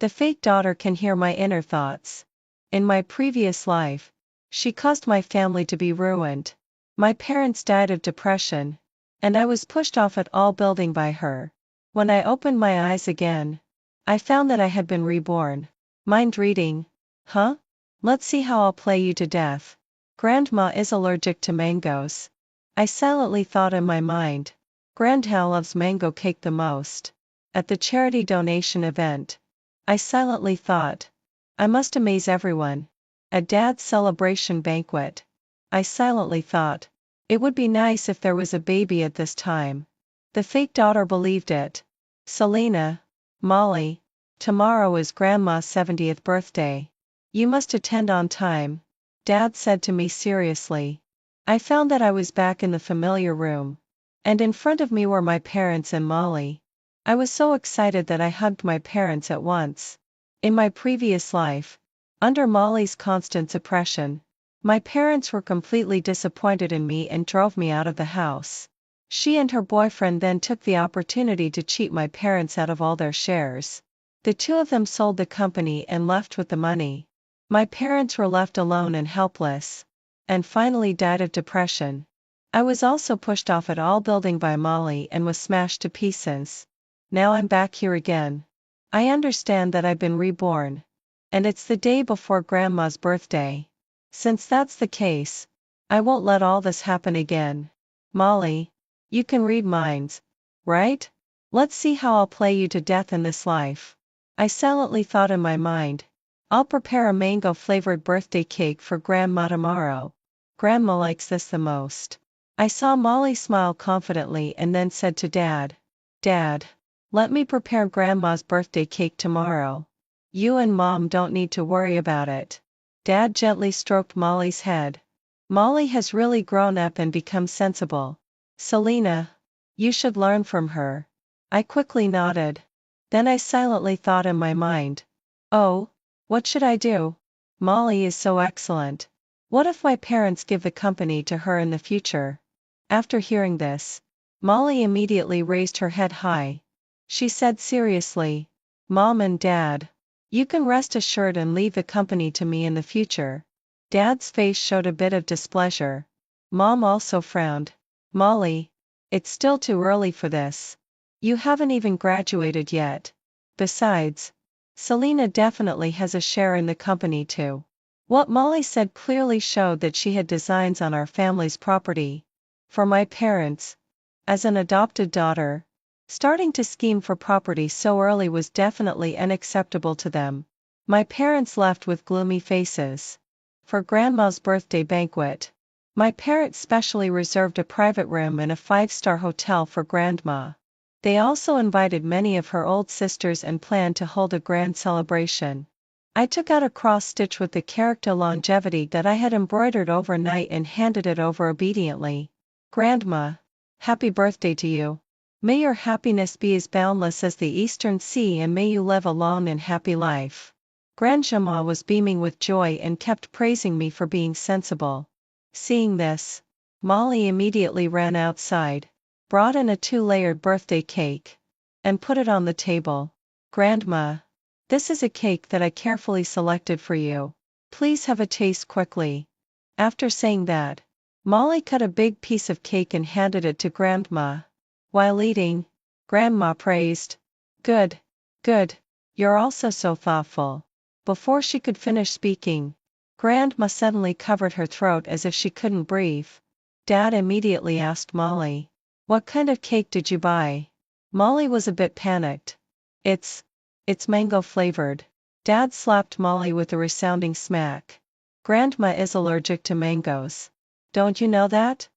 The fake daughter can hear my inner thoughts. In my previous life, she caused my family to be ruined. My parents died of depression, and I was pushed off at all building by her. When I opened my eyes again, I found that I had been reborn. Mind reading? Huh? Let's see how I'll play you to death. Grandma is allergic to mangoes. I silently thought in my mind. Grandma loves mango cake the most. At the charity donation event, I silently thought, I must amaze everyone. At Dad's celebration banquet, I silently thought, it would be nice if there was a baby at this time. The fake daughter believed it. Selena, Molly, tomorrow is Grandma's 70th birthday. You must attend on time, Dad said to me seriously. I found that I was back in the familiar room, and in front of me were my parents and Molly. I was so excited that I hugged my parents at once. In my previous life, under Molly's constant suppression, my parents were completely disappointed in me and drove me out of the house. She and her boyfriend then took the opportunity to cheat my parents out of all their shares. The two of them sold the company and left with the money. My parents were left alone and helpless, and finally died of depression. I was also pushed off at all building by Molly and was smashed to pieces. Now I'm back here again. I understand that I've been reborn. And it's the day before Grandma's birthday. Since that's the case, I won't let all this happen again. Molly, you can read minds, right? Let's see how I'll play you to death in this life. I silently thought in my mind, I'll prepare a mango-flavored birthday cake for Grandma tomorrow. Grandma likes this the most. I saw Molly smile confidently and then said to Dad, Dad, let me prepare Grandma's birthday cake tomorrow. You and Mom don't need to worry about it. Dad gently stroked Molly's head. Molly has really grown up and become sensible. Selena, you should learn from her. I quickly nodded. Then I silently thought in my mind, oh, what should I do? Molly is so excellent. What if my parents give the company to her in the future? After hearing this, Molly immediately raised her head high. She said seriously, Mom and Dad, you can rest assured and leave the company to me in the future. Dad's face showed a bit of displeasure. Mom also frowned. Molly, it's still too early for this. You haven't even graduated yet. Besides, Selena definitely has a share in the company too. What Molly said clearly showed that she had designs on our family's property. For my parents, as an adopted daughter, starting to scheme for property so early was definitely unacceptable to them. My parents left with gloomy faces. For Grandma's birthday banquet, my parents specially reserved a private room in a 5-star hotel for Grandma. They also invited many of her old sisters and planned to hold a grand celebration. I took out a cross-stitch with the character longevity that I had embroidered overnight and handed it over obediently. Grandma, happy birthday to you. May your happiness be as boundless as the eastern sea and may you live a long and happy life. Grandma was beaming with joy and kept praising me for being sensible. Seeing this, Molly immediately ran outside, brought in a 2-layered birthday cake, and put it on the table. Grandma, this is a cake that I carefully selected for you. Please have a taste quickly. After saying that, Molly cut a big piece of cake and handed it to Grandma. While eating, Grandma praised, Good, good, you're also so thoughtful. Before she could finish speaking, Grandma suddenly covered her throat as if she couldn't breathe. Dad immediately asked Molly, what kind of cake did you buy? Molly was a bit panicked. It's mango flavored. Dad slapped Molly with a resounding smack. Grandma is allergic to mangoes. Don't you know that?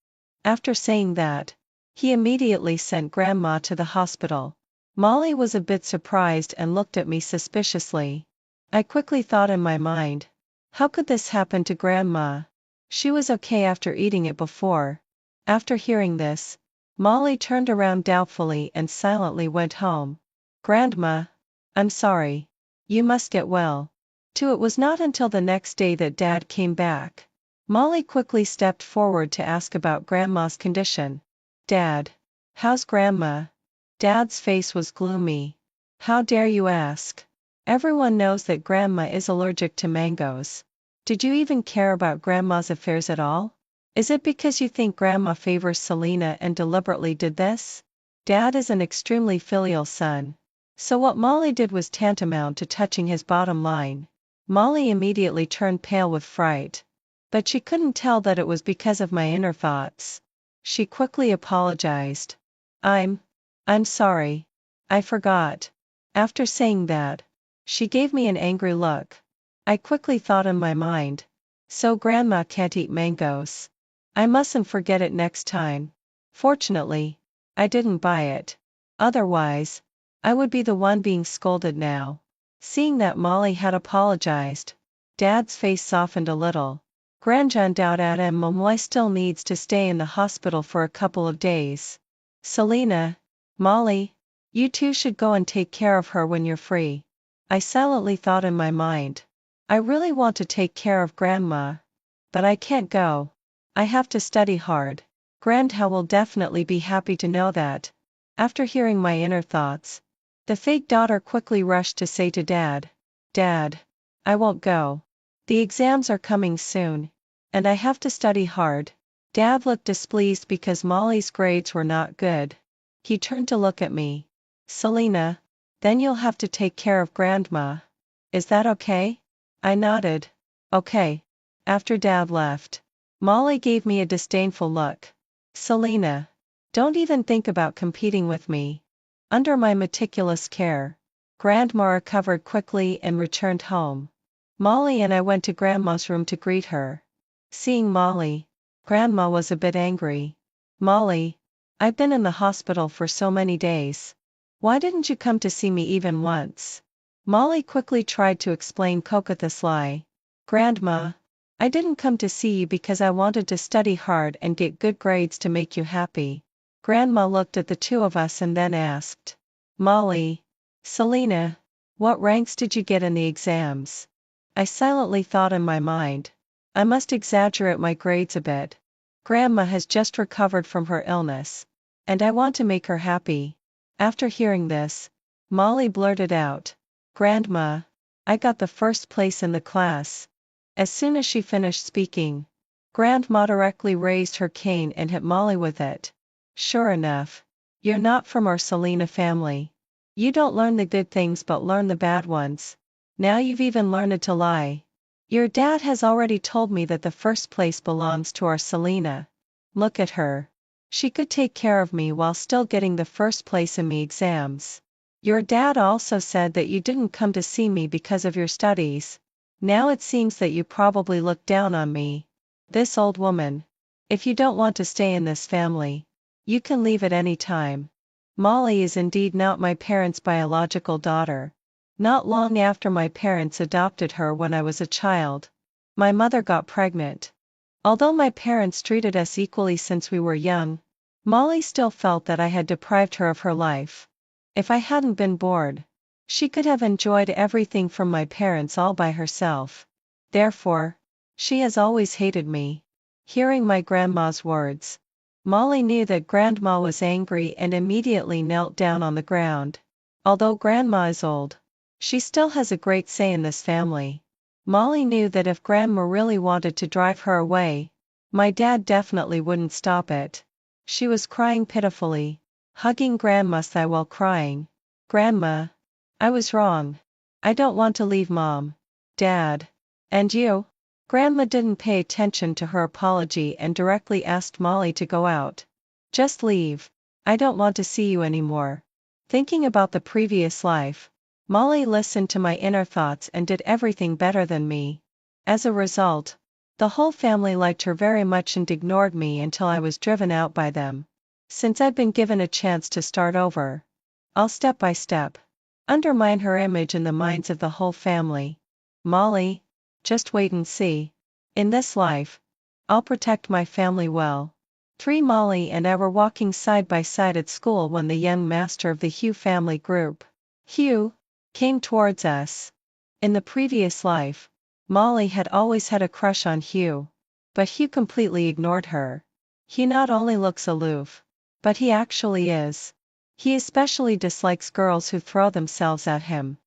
After saying that, he immediately sent Grandma to the hospital. Molly was a bit surprised and looked at me suspiciously. I quickly thought in my mind, how could this happen to Grandma? She was okay after eating it before. After hearing this, Molly turned around doubtfully and silently went home. Grandma, I'm sorry. You must get well. It was not until the next day that Dad came back. Molly quickly stepped forward to ask about Grandma's condition. Dad, how's Grandma? Dad's face was gloomy. How dare you ask? Everyone knows that Grandma is allergic to mangoes. Did you even care about Grandma's affairs at all? Is it because you think Grandma favors Selena and deliberately did this? Dad is an extremely filial son. So what Molly did was tantamount to touching his bottom line. Molly immediately turned pale with fright. But she couldn't tell that it was because of my inner thoughts. She quickly apologized. I'm sorry. I forgot. After saying that, she gave me an angry look. I quickly thought in my mind. So Grandma can't eat mangoes. I mustn't forget it next time. Fortunately, I didn't buy it. Otherwise, I would be the one being scolded now. Seeing that Molly had apologized, Dad's face softened a little. Grandjean doubt at Molly still needs to stay in the hospital for a couple of days. Selena, Molly, you two should go and take care of her when you're free. I silently thought in my mind. I really want to take care of Grandma. But I can't go. I have to study hard. Grandpa will definitely be happy to know that. After hearing my inner thoughts, the fake daughter quickly rushed to say to Dad, Dad, I won't go. The exams are coming soon, and I have to study hard. Dad looked displeased because Molly's grades were not good. He turned to look at me. Selena, then you'll have to take care of Grandma. Is that okay? I nodded. Okay. After Dad left, Molly gave me a disdainful look. Selena, don't even think about competing with me. Under my meticulous care, Grandma recovered quickly and returned home. Molly and I went to Grandma's room to greet her. Seeing Molly, Grandma was a bit angry. Molly, I've been in the hospital for so many days. Why didn't you come to see me even once? Molly quickly tried to explain Coquetous lie. Grandma, I didn't come to see you because I wanted to study hard and get good grades to make you happy. Grandma looked at the two of us and then asked. Molly, Selena, what ranks did you get in the exams? I silently thought in my mind. I must exaggerate my grades a bit. Grandma has just recovered from her illness, and I want to make her happy. After hearing this, Molly blurted out, Grandma, I got the first place in the class. As soon as she finished speaking, Grandma directly raised her cane and hit Molly with it. Sure enough, you're not from our Selena family. You don't learn the good things but learn the bad ones. Now you've even learned to lie. Your dad has already told me that the first place belongs to our Selena. Look at her. She could take care of me while still getting the first place in me exams. Your dad also said that you didn't come to see me because of your studies. Now it seems that you probably look down on me. This old woman. If you don't want to stay in this family, you can leave at any time. Molly is indeed not my parents' biological daughter. Not long after my parents adopted her when I was a child, my mother got pregnant. Although my parents treated us equally since we were young, Molly still felt that I had deprived her of her life. If I hadn't been bored, she could have enjoyed everything from my parents all by herself. Therefore, she has always hated me. Hearing my grandma's words, Molly knew that Grandma was angry and immediately knelt down on the ground. Although Grandma is old, she still has a great say in this family. Molly knew that if Grandma really wanted to drive her away, my dad definitely wouldn't stop it. She was crying pitifully, hugging Grandma's thigh while crying. Grandma, I was wrong. I don't want to leave Mom. Dad. And you? Grandma didn't pay attention to her apology and directly asked Molly to go out. Just leave. I don't want to see you anymore. Thinking about the previous life, Molly listened to my inner thoughts and did everything better than me. As a result, the whole family liked her very much and ignored me until I was driven out by them. Since I'd been given a chance to start over, I'll step by step undermine her image in the minds of the whole family. Molly, just wait and see. In this life, I'll protect my family well. Molly and I were walking side by side at school when the young master of the Hugh family group, Hugh, came towards us. In the previous life, Molly had always had a crush on Hugh, but Hugh completely ignored her. He not only looks aloof, but he actually is. He especially dislikes girls who throw themselves at him.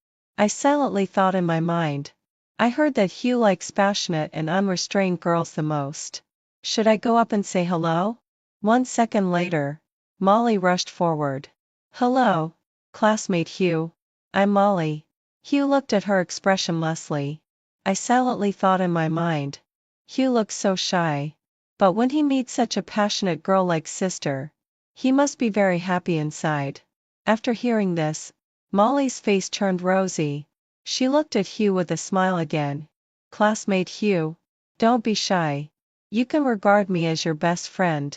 I silently thought in my mind. I heard that Hugh likes passionate and unrestrained girls the most. Should I go up and say hello? 1 second later, Molly rushed forward. Hello, classmate Hugh. I'm Molly. Hugh looked at her expressionlessly. I silently thought in my mind. Hugh looks so shy. But when he meets such a passionate girl like sister, he must be very happy inside. After hearing this, Molly's face turned rosy. She looked at Hugh with a smile again. Classmate Hugh, don't be shy. You can regard me as your best friend.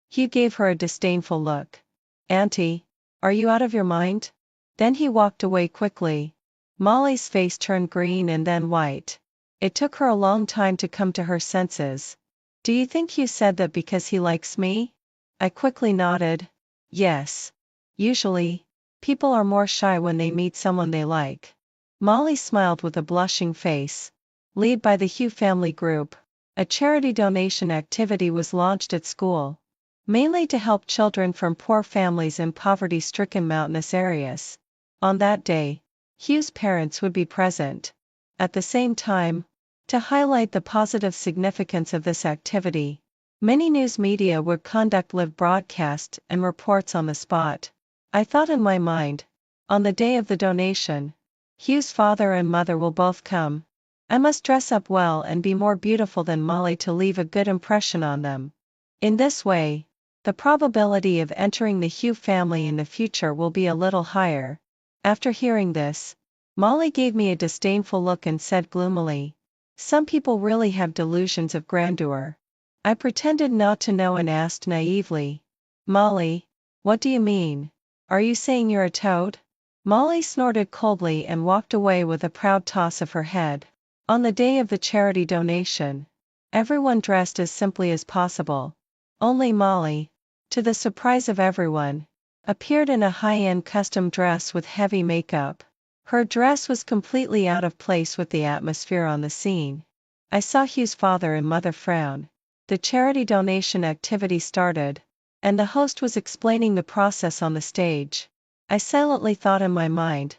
Hugh gave her a disdainful look. Auntie, are you out of your mind? Then he walked away quickly. Molly's face turned green and then white. It took her a long time to come to her senses. Do you think Hugh said that because he likes me? I quickly nodded. Yes. Usually, people are more shy when they meet someone they like. Molly smiled with a blushing face. Led by the Hugh family group, a charity donation activity was launched at school, mainly to help children from poor families in poverty-stricken mountainous areas. On that day, Hugh's parents would be present. At the same time, to highlight the positive significance of this activity, many news media would conduct live broadcasts and reports on the spot. I thought in my mind, on the day of the donation, Hugh's father and mother will both come. I must dress up well and be more beautiful than Molly to leave a good impression on them. In this way, the probability of entering the Hugh family in the future will be a little higher. After hearing this, Molly gave me a disdainful look and said gloomily, some people really have delusions of grandeur. I pretended not to know and asked naively, Molly, what do you mean? Are you saying you're a toad? Molly snorted coldly and walked away with a proud toss of her head. On the day of the charity donation, everyone dressed as simply as possible. Only Molly, to the surprise of everyone, appeared in a high-end custom dress with heavy makeup. Her dress was completely out of place with the atmosphere on the scene. I saw Hugh's father and mother frown. The charity donation activity started, and the host was explaining the process on the stage. I silently thought in my mind,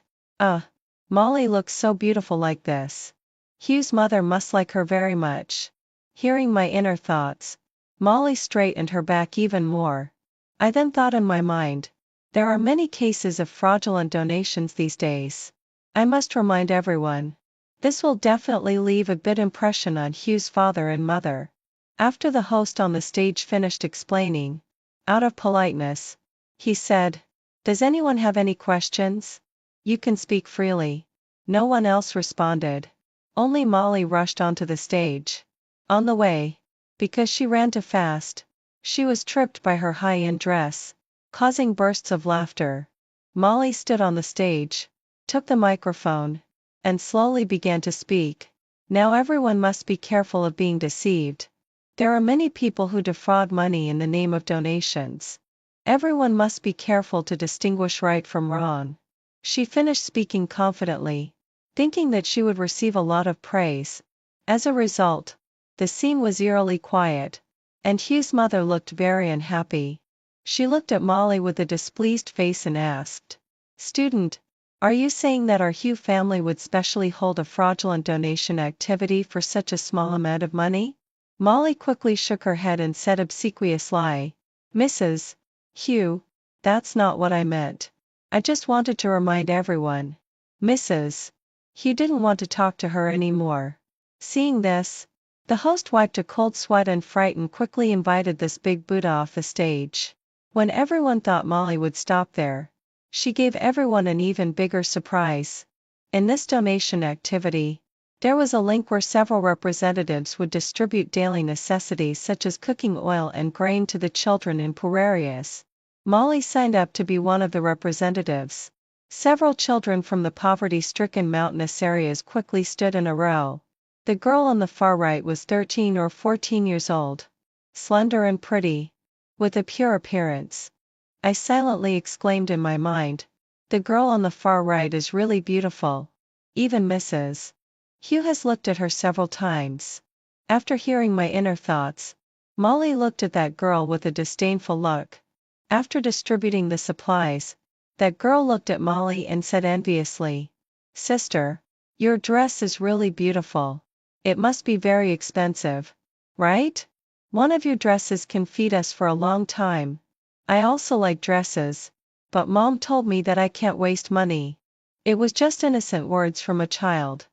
Molly looks so beautiful like this. Hugh's mother must like her very much. Hearing my inner thoughts, Molly straightened her back even more. I then thought in my mind, there are many cases of fraudulent donations these days. I must remind everyone. This will definitely leave a good impression on Hugh's father and mother. After the host on the stage finished explaining, out of politeness, he said, does anyone have any questions? You can speak freely. No one else responded. Only Molly rushed onto the stage. On the way, because she ran too fast, she was tripped by her high-end dress, causing bursts of laughter. Molly stood on the stage, took the microphone, and slowly began to speak. Now everyone must be careful of being deceived. There are many people who defraud money in the name of donations. Everyone must be careful to distinguish right from wrong. She finished speaking confidently, thinking that she would receive a lot of praise. As a result, the scene was eerily quiet, and Hugh's mother looked very unhappy. She looked at Molly with a displeased face and asked, student, are you saying that our Hugh family would specially hold a fraudulent donation activity for such a small amount of money? Molly quickly shook her head and said obsequiously, Mrs. Hugh, that's not what I meant. I just wanted to remind everyone. Mrs. Hugh didn't want to talk to her anymore. Seeing this, the host wiped a cold sweat and frightened quickly invited this big Buddha off the stage. When everyone thought Molly would stop there, she gave everyone an even bigger surprise. In this donation activity, there was a link where several representatives would distribute daily necessities such as cooking oil and grain to the children in poor areas. Molly signed up to be one of the representatives. Several children from the poverty-stricken mountainous areas quickly stood in a row. The girl on the far right was 13 or 14 years old, slender and pretty, with a pure appearance. I silently exclaimed in my mind, the girl on the far right is really beautiful. Even Mrs. Hugh has looked at her several times. After hearing my inner thoughts, Molly looked at that girl with a disdainful look. After distributing the supplies, that girl looked at Molly and said enviously, Sister, your dress is really beautiful. It must be very expensive, right? One of your dresses can feed us for a long time. I also like dresses, but Mom told me that I can't waste money. It was just innocent words from a child.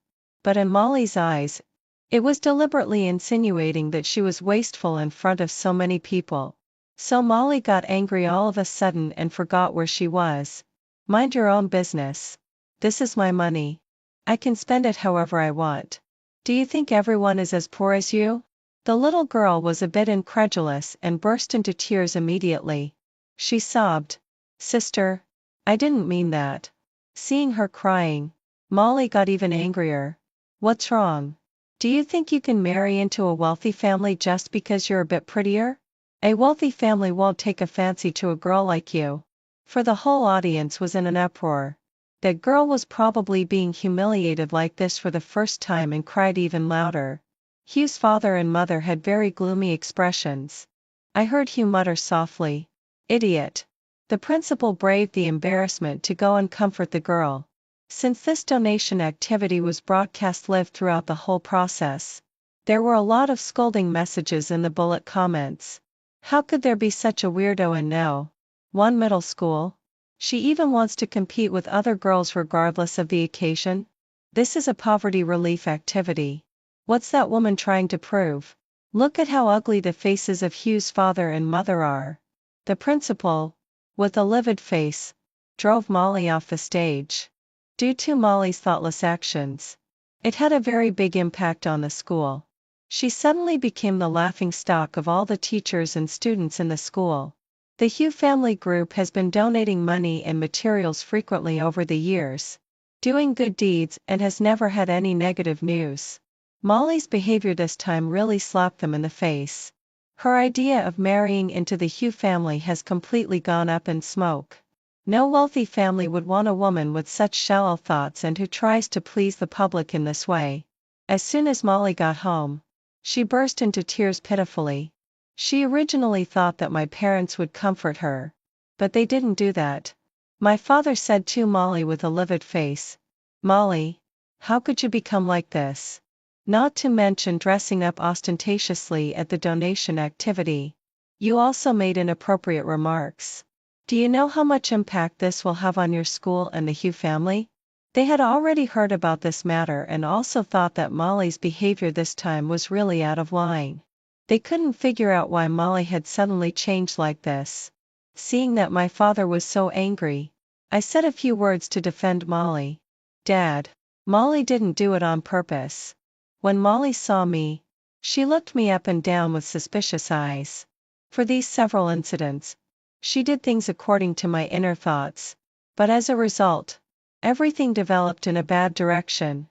But in Molly's eyes, it was deliberately insinuating that she was wasteful in front of so many people. So Molly got angry all of a sudden and forgot where she was. Mind your own business. This is my money. I can spend it however I want. Do you think everyone is as poor as you? The little girl was a bit incredulous and burst into tears immediately. She sobbed, Sister, I didn't mean that. Seeing her crying, Molly got even angrier. What's wrong? Do you think you can marry into a wealthy family just because you're a bit prettier? A wealthy family won't take a fancy to a girl like you. For the whole audience was in an uproar. That girl was probably being humiliated like this for the first time and cried even louder. Hugh's father and mother had very gloomy expressions. I heard Hugh mutter softly, Idiot. The principal braved the embarrassment to go and comfort the girl. Since this donation activity was broadcast live throughout the whole process, there were a lot of scolding messages in the bullet comments. How could there be such a weirdo in no one middle school? She even wants to compete with other girls regardless of the occasion? This is a poverty relief activity. What's that woman trying to prove? Look at how ugly the faces of Hugh's father and mother are. The principal, with a livid face, drove Molly off the stage. Due to Molly's thoughtless actions, it had a very big impact on the school. She suddenly became the laughingstock of all the teachers and students in the school. The Hugh family group has been donating money and materials frequently over the years, doing good deeds, and has never had any negative news. Molly's behavior this time really slapped them in the face. Her idea of marrying into the Hugh family has completely gone up in smoke. No wealthy family would want a woman with such shallow thoughts and who tries to please the public in this way. As soon as Molly got home, she burst into tears pitifully. She originally thought that my parents would comfort her, but they didn't do that. My father said to Molly with a livid face, Molly, how could you become like this? Not to mention dressing up ostentatiously at the donation activity. You also made inappropriate remarks. Do you know how much impact this will have on your school and the Hugh family? They had already heard about this matter and also thought that Molly's behavior this time was really out of line. They couldn't figure out why Molly had suddenly changed like this. Seeing that my father was so angry, I said a few words to defend Molly. Dad, Molly didn't do it on purpose. When Molly saw me, she looked me up and down with suspicious eyes. For these several incidents, she did things according to my inner thoughts, but as a result, everything developed in a bad direction.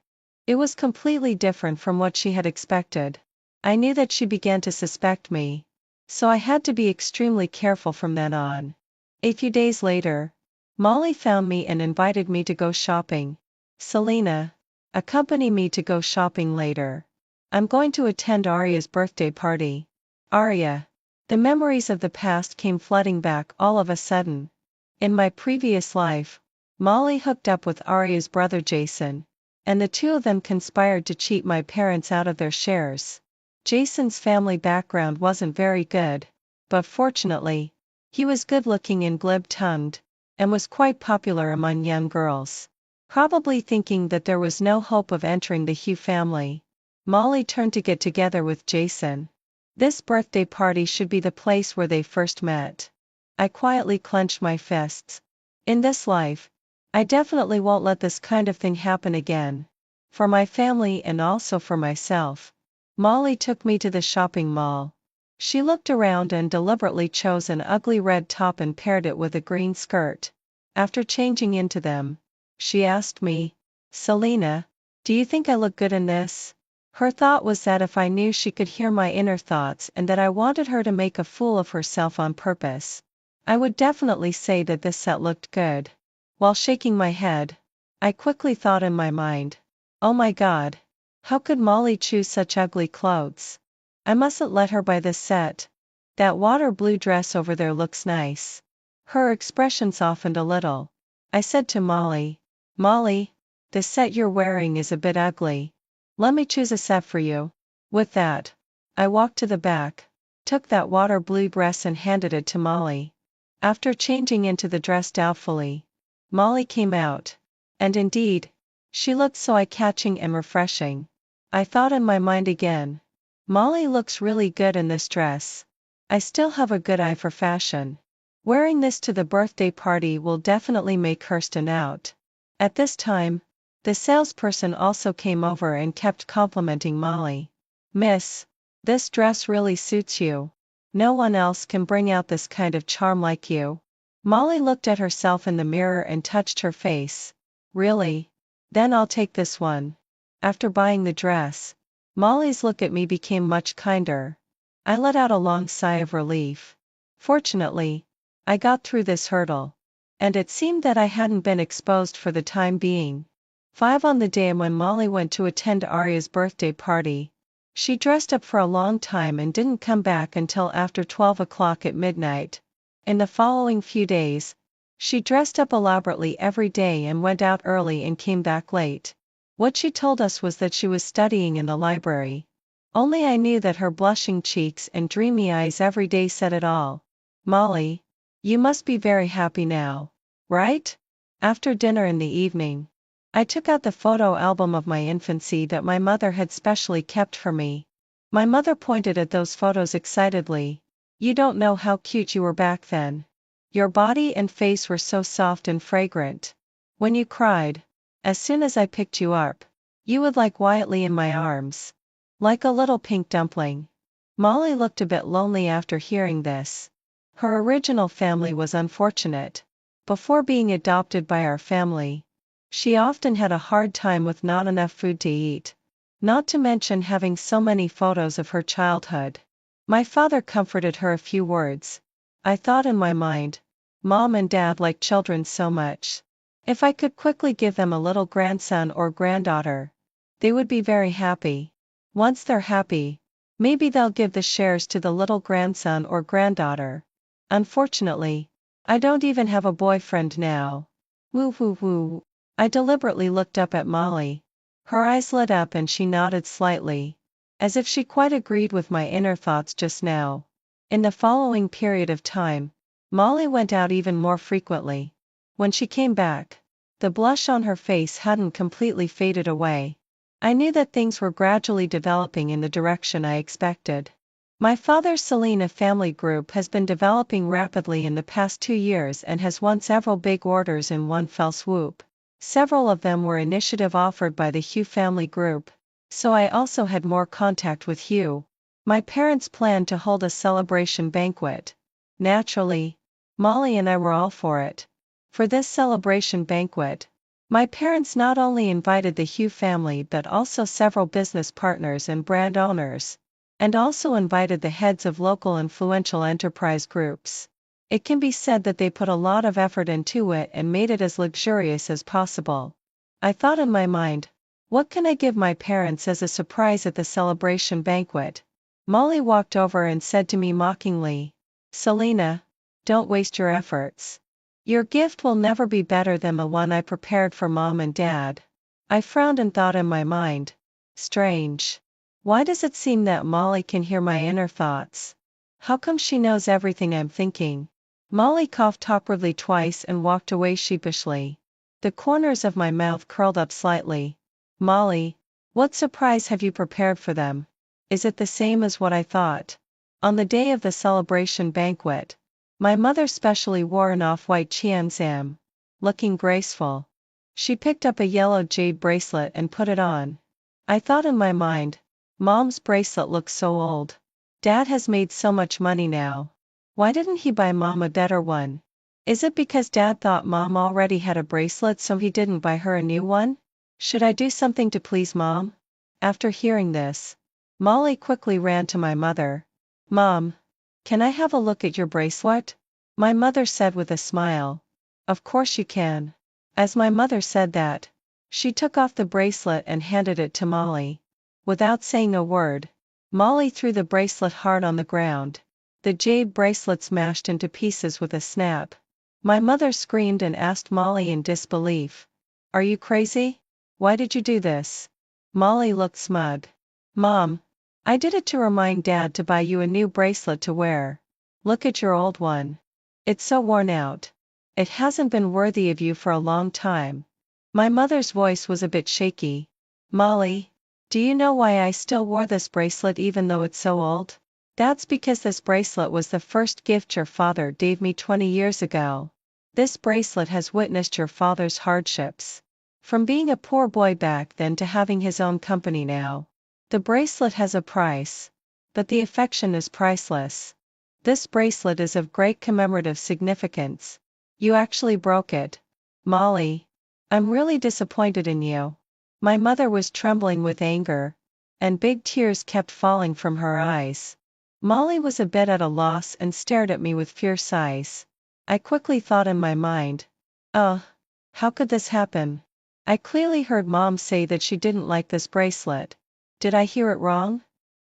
It was completely different from what she had expected. I knew that she began to suspect me, so I had to be extremely careful from then on. A few days later, Molly found me and invited me to go shopping. Selena, accompany me to go shopping later. I'm going to attend Arya's birthday party. Arya. The memories of the past came flooding back all of a sudden. In my previous life, Molly hooked up with Arya's brother Jason, and the two of them conspired to cheat my parents out of their shares. Jason's family background wasn't very good, but fortunately, he was good-looking and glib-tongued, and was quite popular among young girls. Probably thinking that there was no hope of entering the Hugh family, Molly turned to get together with Jason. This birthday party should be the place where they first met. I quietly clenched my fists. In this life, I definitely won't let this kind of thing happen again. For my family and also for myself. Molly took me to the shopping mall. She looked around and deliberately chose an ugly red top and paired it with a green skirt. After changing into them, she asked me, Selena, do you think I look good in this? Her thought was that if I knew she could hear my inner thoughts and that I wanted her to make a fool of herself on purpose, I would definitely say that this set looked good. While shaking my head, I quickly thought in my mind, oh my God, how could Molly choose such ugly clothes? I mustn't let her buy this set. That water blue dress over there looks nice. Her expression softened a little. I said to Molly, Molly, the set you're wearing is a bit ugly. Let me choose a set for you." With that, I walked to the back, took that water blue dress and handed it to Molly. After changing into the dress doubtfully, Molly came out. And indeed, she looked so eye-catching and refreshing. I thought in my mind again, Molly looks really good in this dress. I still have a good eye for fashion. Wearing this to the birthday party will definitely make her stand out. At this time, the salesperson also came over and kept complimenting Molly. "Miss, this dress really suits you. No one else can bring out this kind of charm like you." Molly looked at herself in the mirror and touched her face. "Really? Then I'll take this one." After buying the dress, Molly's look at me became much kinder. I let out a long sigh of relief. Fortunately, I got through this hurdle. And it seemed that I hadn't been exposed for the time being. 5 on the day when Molly went to attend Arya's birthday party. She dressed up for a long time and didn't come back until after 12 o'clock at midnight. In the following few days, she dressed up elaborately every day and went out early and came back late. What she told us was that she was studying in the library. Only I knew that her blushing cheeks and dreamy eyes every day said it all. "Molly, you must be very happy now, right?" After dinner in the evening, I took out the photo album of my infancy that my mother had specially kept for me. My mother pointed at those photos excitedly. "You don't know how cute you were back then. Your body and face were so soft and fragrant. When you cried, as soon as I picked you up, you would lie quietly in my arms, like a little pink dumpling." Molly looked a bit lonely after hearing this. Her original family was unfortunate. Before being adopted by our family, she often had a hard time with not enough food to eat, not to mention having so many photos of her childhood. My father comforted her a few words. I thought in my mind, Mom and Dad like children so much. If I could quickly give them a little grandson or granddaughter, they would be very happy. Once they're happy, maybe they'll give the shares to the little grandson or granddaughter. Unfortunately, I don't even have a boyfriend now. Woo woo woo. I deliberately looked up at Molly. Her eyes lit up and she nodded slightly, as if she quite agreed with my inner thoughts just now. In the following period of time, Molly went out even more frequently. When she came back, the blush on her face hadn't completely faded away. I knew that things were gradually developing in the direction I expected. My father's Selena family group has been developing rapidly in the past 2 years and has won several big orders in one fell swoop. Several of them were initiative offered by the Hugh family group, so I also had more contact with Hugh. My parents planned to hold a celebration banquet. Naturally, Molly and I were all for it. For this celebration banquet, my parents not only invited the Hugh family but also several business partners and brand owners, and also invited the heads of local influential enterprise groups. It can be said that they put a lot of effort into it and made it as luxurious as possible. I thought in my mind, what can I give my parents as a surprise at the celebration banquet? Molly walked over and said to me mockingly, "Selena, don't waste your efforts. Your gift will never be better than the one I prepared for Mom and Dad." I frowned and thought in my mind, strange. Why does it seem that Molly can hear my inner thoughts? How come she knows everything I'm thinking? Molly coughed awkwardly twice and walked away sheepishly. The corners of my mouth curled up slightly. "Molly, what surprise have you prepared for them? Is it the same as what I thought?" On the day of the celebration banquet, my mother specially wore an off-white Chianzam, looking graceful. She picked up a yellow jade bracelet and put it on. I thought in my mind, Mom's bracelet looks so old. Dad has made so much money now. Why didn't he buy Mom a better one? Is it because Dad thought Mom already had a bracelet so he didn't buy her a new one? Should I do something to please Mom? After hearing this, Molly quickly ran to my mother. "Mom, can I have a look at your bracelet?" My mother said with a smile. "Of course you can." As my mother said that, she took off the bracelet and handed it to Molly. Without saying a word, Molly threw the bracelet hard on the ground. The jade bracelet smashed into pieces with a snap. My mother screamed and asked Molly in disbelief, "Are you crazy? Why did you do this? Molly looked smug. Mom, I did it to remind Dad to buy you a new bracelet to wear. Look at your old one. It's so worn out. It hasn't been worthy of you for a long time. My mother's voice was a bit shaky. Molly, do you know why I still wore this bracelet even though it's so old? That's because this bracelet was the first gift your father gave me 20 years ago. This bracelet has witnessed your father's hardships. From being a poor boy back then to having his own company now. The bracelet has a price. But the affection is priceless. This bracelet is of great commemorative significance. You actually broke it. Molly, I'm really disappointed in you. My mother was trembling with anger, and big tears kept falling from her eyes. Molly was a bit at a loss and stared at me with fierce eyes. I quickly thought in my mind, oh, how could this happen? I clearly heard Mom say that she didn't like this bracelet. Did I hear it wrong?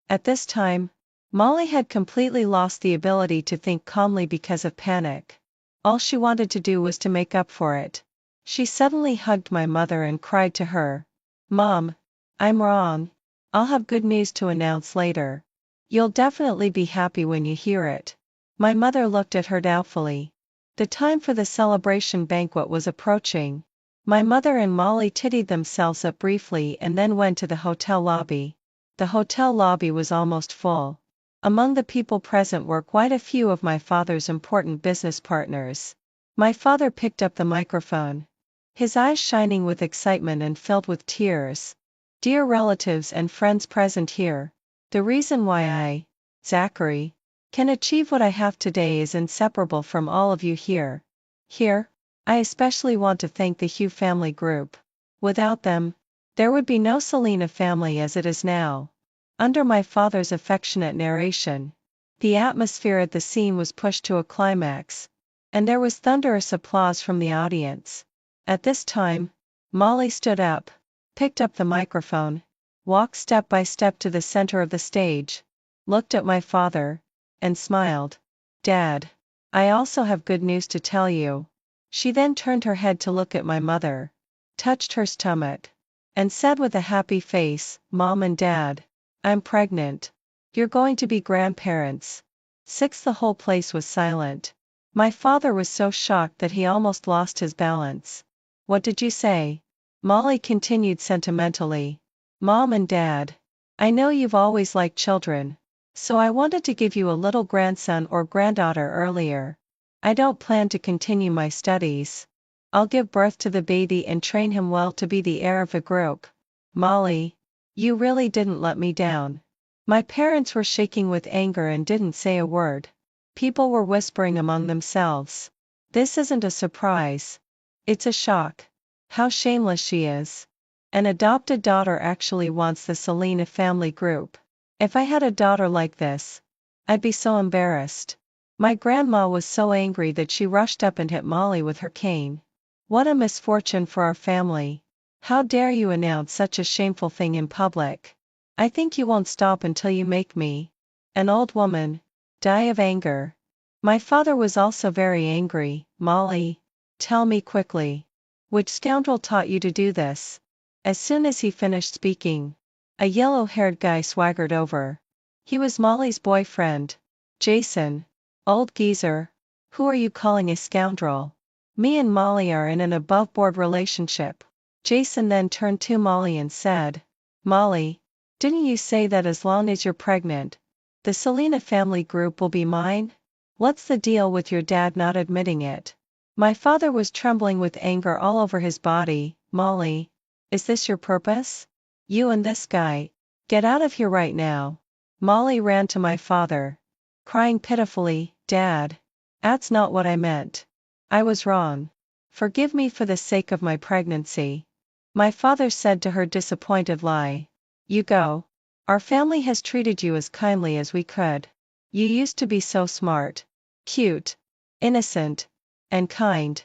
At this time, Molly had completely lost the ability to think calmly because of panic. All she wanted to do was to make up for it. She suddenly hugged my mother and cried to her, Mom, I'm wrong. I'll have good news to announce later. You'll definitely be happy when you hear it. My mother looked at her doubtfully. The time for the celebration banquet was approaching. My mother and Molly tittied themselves up briefly and then went to the hotel lobby. The hotel lobby was almost full. Among the people present were quite a few of my father's important business partners. My father picked up the microphone, his eyes shining with excitement and filled with tears. Dear relatives and friends present here, the reason why I, Zachary, can achieve what I have today is inseparable from all of you here. Here, I especially want to thank the Hugh family group. Without them, there would be no Selena family as it is now. Under my father's affectionate narration, the atmosphere at the scene was pushed to a climax, and there was thunderous applause from the audience. At this time, Molly stood up, picked up the microphone, walked step by step to the center of the stage, looked at my father, and smiled. Dad, I also have good news to tell you. She then turned her head to look at my mother, touched her stomach, and said with a happy face, Mom and Dad, I'm pregnant. You're going to be grandparents. The whole place was silent. My father was so shocked that he almost lost his balance. What did you say? Molly continued sentimentally. Mom and Dad, I know you've always liked children, so I wanted to give you a little grandson or granddaughter earlier. I don't plan to continue my studies. I'll give birth to the baby and train him well to be the heir of a group. Molly, you really didn't let me down. My parents were shaking with anger and didn't say a word. People were whispering among themselves. This isn't a surprise. It's a shock. How shameless she is. An adopted daughter actually wants the Selena family group. If I had a daughter like this, I'd be so embarrassed. My grandma was so angry that she rushed up and hit Molly with her cane. What a misfortune for our family. How dare you announce such a shameful thing in public? I think you won't stop until you make me, an old woman, die of anger. My father was also very angry. Molly, tell me quickly. Which scoundrel taught you to do this? As soon as he finished speaking, a yellow-haired guy swaggered over. He was Molly's boyfriend, Jason. Old geezer, who are you calling a scoundrel? Me and Molly are in an above-board relationship. Jason then turned to Molly and said, Molly, didn't you say that as long as you're pregnant, the Selena family group will be mine? What's the deal with your dad not admitting it? My father was trembling with anger all over his body. Molly, is this your purpose? You and this guy, get out of here right now. Molly ran to my father, crying pitifully, Dad, that's not what I meant. I was wrong. Forgive me for the sake of my pregnancy. My father said to her disappointed lie. You go. Our family has treated you as kindly as we could. You used to be so smart, cute, innocent, and kind.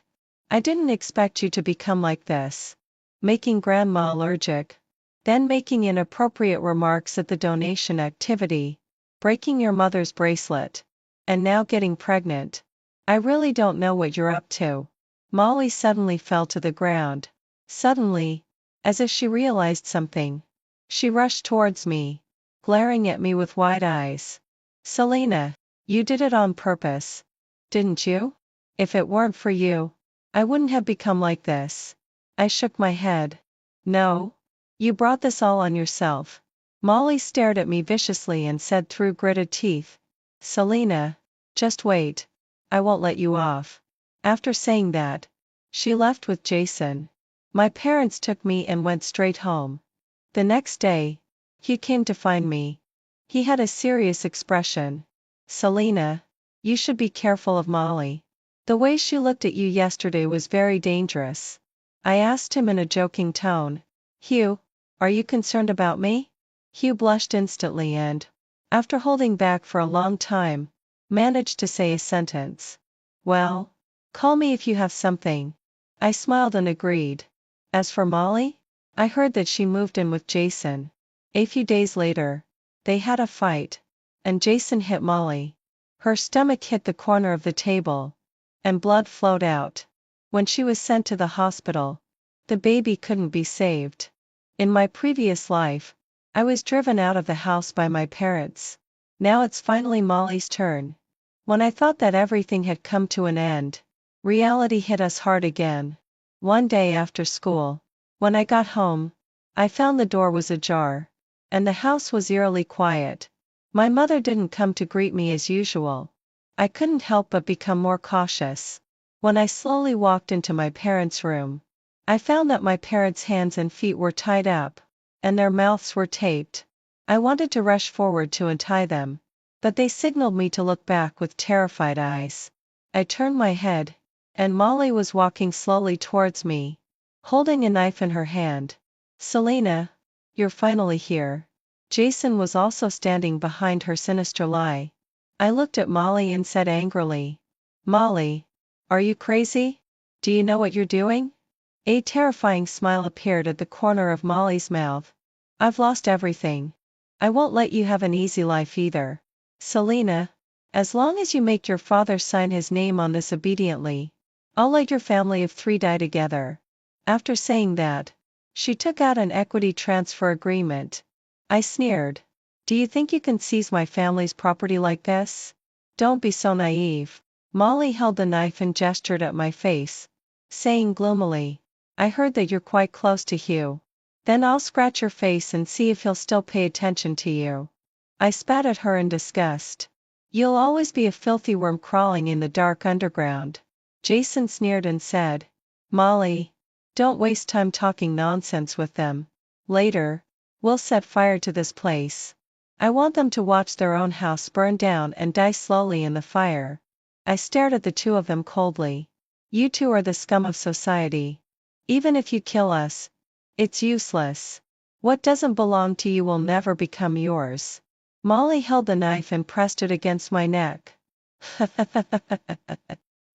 I didn't expect you to become like this. Making grandma allergic. Then making inappropriate remarks at the donation activity. Breaking your mother's bracelet. And now getting pregnant. I really don't know what you're up to. Molly suddenly fell to the ground. Suddenly, As if she realized something. She rushed towards me, glaring at me with wide eyes. Selena, you did it on purpose, didn't you? If it weren't for you, I wouldn't have become like this. I shook my head. No. You brought this all on yourself. Molly stared at me viciously and said through gritted teeth, Selena, just wait. I won't let you off. After saying that, she left with Jason. My parents took me and went straight home. The next day, he came to find me. He had a serious expression. Selena, you should be careful of Molly. The way she looked at you yesterday was very dangerous. I asked him in a joking tone, Hugh, are you concerned about me? Hugh blushed instantly and, after holding back for a long time, managed to say a sentence. Well, call me if you have something. I smiled and agreed. As for Molly, I heard that she moved in with Jason. A few days later, they had a fight, and Jason hit Molly. Her stomach hit the corner of the table, and blood flowed out. When she was sent to the hospital, the baby couldn't be saved. In my previous life, I was driven out of the house by my parents. Now it's finally Molly's turn. When I thought that everything had come to an end, reality hit us hard again. One day after school, when I got home, I found the door was ajar, and the house was eerily quiet. My mother didn't come to greet me as usual. I couldn't help but become more cautious. When I slowly walked into my parents' room, I found that my parents' hands and feet were tied up, and their mouths were taped. I wanted to rush forward to untie them, but they signaled me to look back with terrified eyes. I turned my head, and Molly was walking slowly towards me, holding a knife in her hand. Selena, you're finally here. Jason was also standing behind her sinister lie. I looked at Molly and said angrily, Molly, are you crazy? Do you know what you're doing? A terrifying smile appeared at the corner of Molly's mouth. I've lost everything. I won't let you have an easy life either. Selena, as long as you make your father sign his name on this obediently, I'll let your family of 3 die together. After saying that, she took out an equity transfer agreement. I sneered. Do you think you can seize my family's property like this? Don't be so naive. Molly held the knife and gestured at my face, saying gloomily, I heard that you're quite close to Hugh. Then I'll scratch your face and see if he'll still pay attention to you. I spat at her in disgust. You'll always be a filthy worm crawling in the dark underground. Jason sneered and said, Molly, don't waste time talking nonsense with them. Later, we'll set fire to this place. I want them to watch their own house burn down and die slowly in the fire. I stared at the two of them coldly. You two are the scum of society. Even if you kill us, it's useless. What doesn't belong to you will never become yours. Molly held the knife and pressed it against my neck.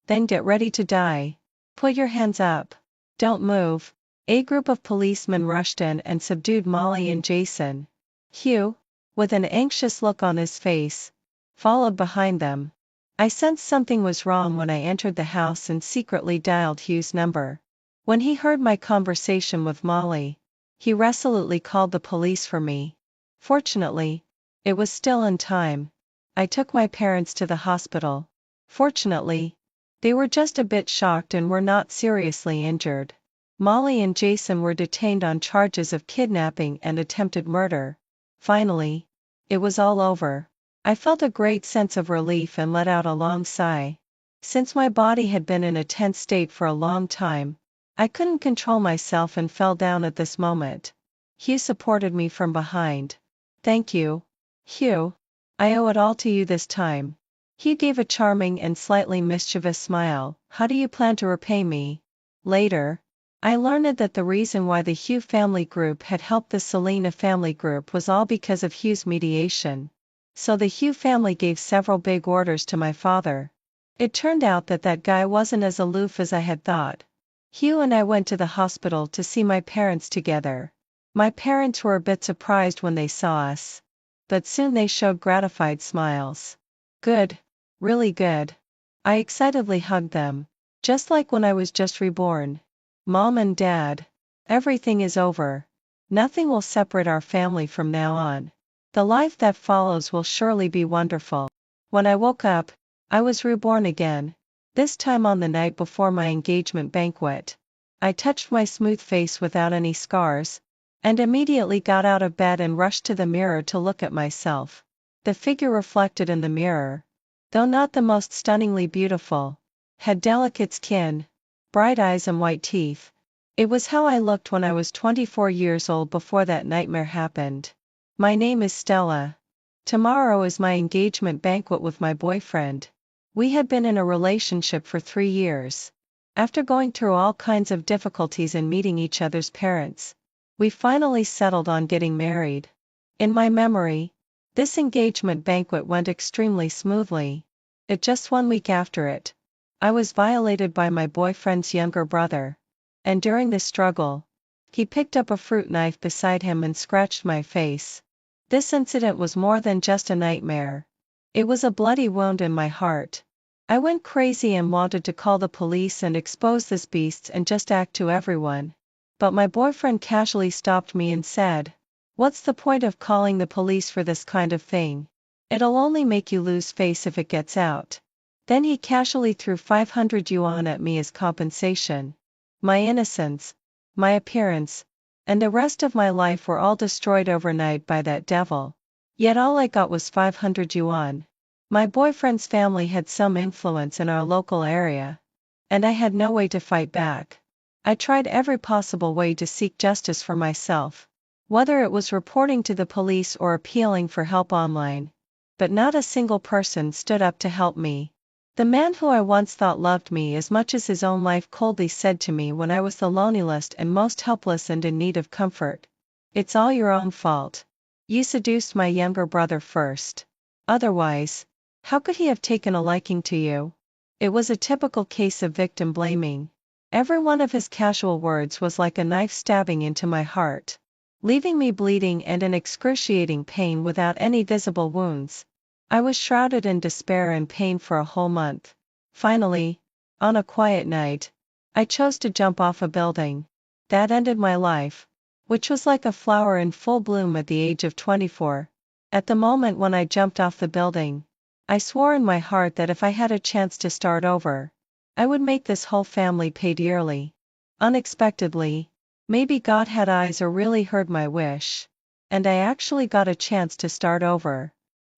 Then get ready to die. Put your hands up. Don't move. A group of policemen rushed in and subdued Molly and Jason. Hugh, with an anxious look on his face, followed behind them. I sensed something was wrong when I entered the house and secretly dialed Hugh's number. When he heard my conversation with Molly, he resolutely called the police for me. Fortunately, it was still in time. I took my parents to the hospital. Fortunately, they were just a bit shocked and were not seriously injured. Molly and Jason were detained on charges of kidnapping and attempted murder. Finally, it was all over. I felt a great sense of relief and let out a long sigh. Since my body had been in a tense state for a long time, I couldn't control myself and fell down at this moment. Hugh supported me from behind. Thank you, Hugh. I owe it all to you this time. Hugh gave a charming and slightly mischievous smile. How do you plan to repay me? Later, I learned that the reason why the Hugh family group had helped the Selena family group was all because of Hugh's mediation. So the Hugh family gave several big orders to my father. It turned out that that guy wasn't as aloof as I had thought. Hugh and I went to the hospital to see my parents together. My parents were a bit surprised when they saw us, but soon they showed gratified smiles. Good. Really good. I excitedly hugged them, just like when I was just reborn. Mom and Dad. Everything is over. Nothing will separate our family from now on. The life that follows will surely be wonderful. When I woke up, I was reborn again, this time on the night before my engagement banquet. I touched my smooth face without any scars, and immediately got out of bed and rushed to the mirror to look at myself. The figure reflected in the mirror, though not the most stunningly beautiful, had delicate skin, bright eyes and white teeth. It was how I looked when I was 24 years old before that nightmare happened. My name is Stella. Tomorrow is my engagement banquet with my boyfriend. We had been in a relationship for 3 years. After going through all kinds of difficulties and meeting each other's parents, we finally settled on getting married. In my memory, this engagement banquet went extremely smoothly. Just 1 week after it, I was violated by my boyfriend's younger brother. And during the struggle, he picked up a fruit knife beside him and scratched my face. This incident was more than just a nightmare. It was a bloody wound in my heart. I went crazy and wanted to call the police and expose this beast and just act to everyone. But my boyfriend casually stopped me and said, "What's the point of calling the police for this kind of thing? It'll only make you lose face if it gets out." Then he casually threw 500 yuan at me as compensation. My innocence, my appearance, and the rest of my life were all destroyed overnight by that devil. Yet all I got was 500 yuan. My boyfriend's family had some influence in our local area, and I had no way to fight back. I tried every possible way to seek justice for myself, whether it was reporting to the police or appealing for help online. But not a single person stood up to help me. The man who I once thought loved me as much as his own life coldly said to me when I was the loneliest and most helpless and in need of comfort, "It's all your own fault. You seduced my younger brother first. Otherwise, how could he have taken a liking to you?" It was a typical case of victim blaming. Every one of his casual words was like a knife stabbing into my heart, leaving me bleeding and in excruciating pain without any visible wounds. I was shrouded in despair and pain for a whole month. Finally, on a quiet night, I chose to jump off a building. That ended my life, which was like a flower in full bloom at the age of 24. At the moment when I jumped off the building, I swore in my heart that if I had a chance to start over, I would make this whole family pay dearly. Unexpectedly, maybe God had eyes or really heard my wish, and I actually got a chance to start over.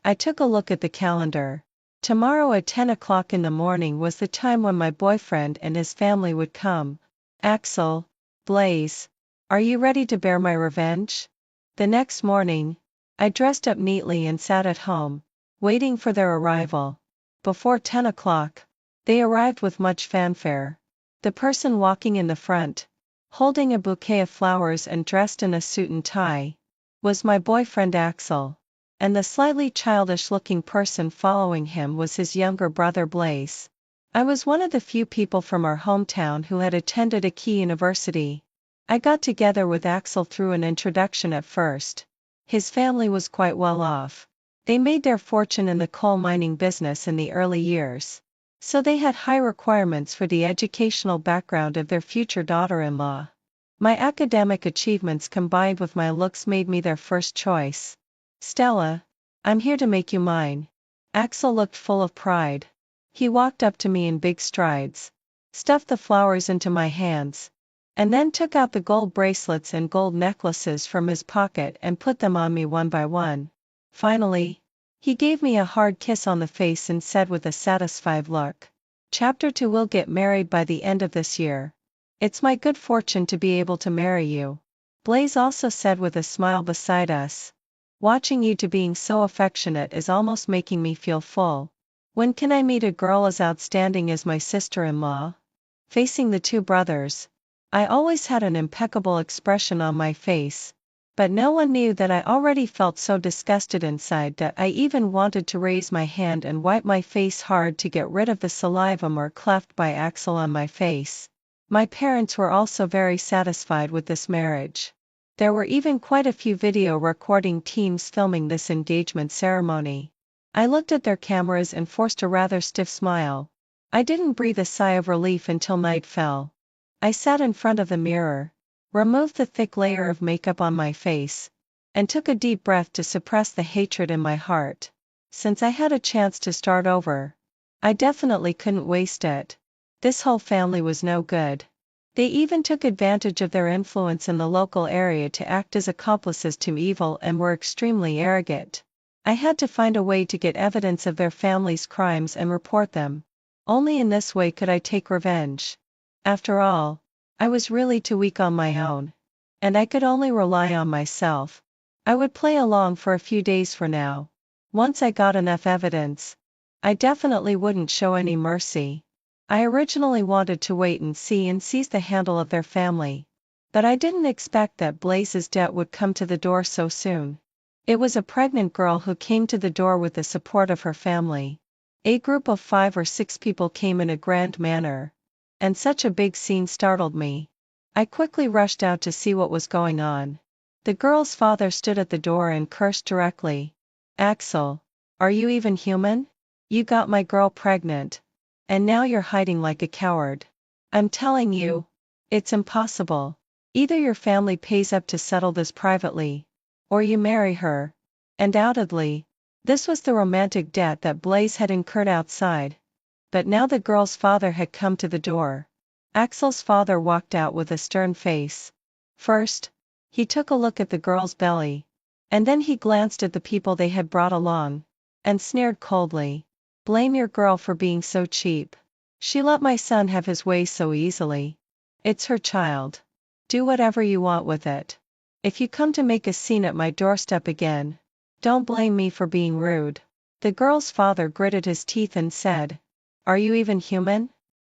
I took a look at the calendar. Tomorrow at 10 o'clock in the morning was the time when my boyfriend and his family would come. Axel, Blaze, are you ready to bear my revenge? The next morning, I dressed up neatly and sat at home, waiting for their arrival. Before 10 o'clock, they arrived with much fanfare. The person walking in the front, holding a bouquet of flowers and dressed in a suit and tie, was my boyfriend Axel. And the slightly childish-looking person following him was his younger brother Blaze. I was one of the few people from our hometown who had attended a key university. I got together with Axel through an introduction at first. His family was quite well off. They made their fortune in the coal mining business in the early years, so they had high requirements for the educational background of their future daughter-in-law. My academic achievements combined with my looks made me their first choice. "Stella, I'm here to make you mine." Axel looked full of pride. He walked up to me in big strides, stuffed the flowers into my hands, and then took out the gold bracelets and gold necklaces from his pocket and put them on me one by one. Finally, he gave me a hard kiss on the face and said with a satisfied look, "Chapter 2 will get married by the end of this year. It's my good fortune to be able to marry you." Blaze also said with a smile beside us, "Watching you two being so affectionate is almost making me feel full. When can I meet a girl as outstanding as my sister-in-law?" Facing the two brothers, I always had an impeccable expression on my face, but no one knew that I already felt so disgusted inside that I even wanted to raise my hand and wipe my face hard to get rid of the saliva mark left by Axel on my face. My parents were also very satisfied with this marriage. There were even quite a few video recording teams filming this engagement ceremony. I looked at their cameras and forced a rather stiff smile. I didn't breathe a sigh of relief until night fell. I sat in front of the mirror, removed the thick layer of makeup on my face, and took a deep breath to suppress the hatred in my heart. Since I had a chance to start over, I definitely couldn't waste it. This whole family was no good. They even took advantage of their influence in the local area to act as accomplices to evil and were extremely arrogant. I had to find a way to get evidence of their family's crimes and report them. Only in this way could I take revenge. After all, I was really too weak on my own, and I could only rely on myself. I would play along for a few days for now. Once I got enough evidence, I definitely wouldn't show any mercy. I originally wanted to wait and see and seize the handle of their family, but I didn't expect that Blaze's debt would come to the door so soon. It was a pregnant girl who came to the door with the support of her family. A group of 5 or 6 people came in a grand manner, and such a big scene startled me. I quickly rushed out to see what was going on. The girl's father stood at the door and cursed directly. "Axel, are you even human? You got my girl pregnant, and now you're hiding like a coward. I'm telling you, it's impossible. Either your family pays up to settle this privately, or you marry her." Undoubtedly, this was the romantic debt that Blaze had incurred outside. But now the girl's father had come to the door. Axel's father walked out with a stern face. First, he took a look at the girl's belly, and then he glanced at the people they had brought along, and sneered coldly. "Blame your girl for being so cheap. She let my son have his way so easily. It's her child. Do whatever you want with it. If you come to make a scene at my doorstep again, don't blame me for being rude." The girl's father gritted his teeth and said, "Are you even human?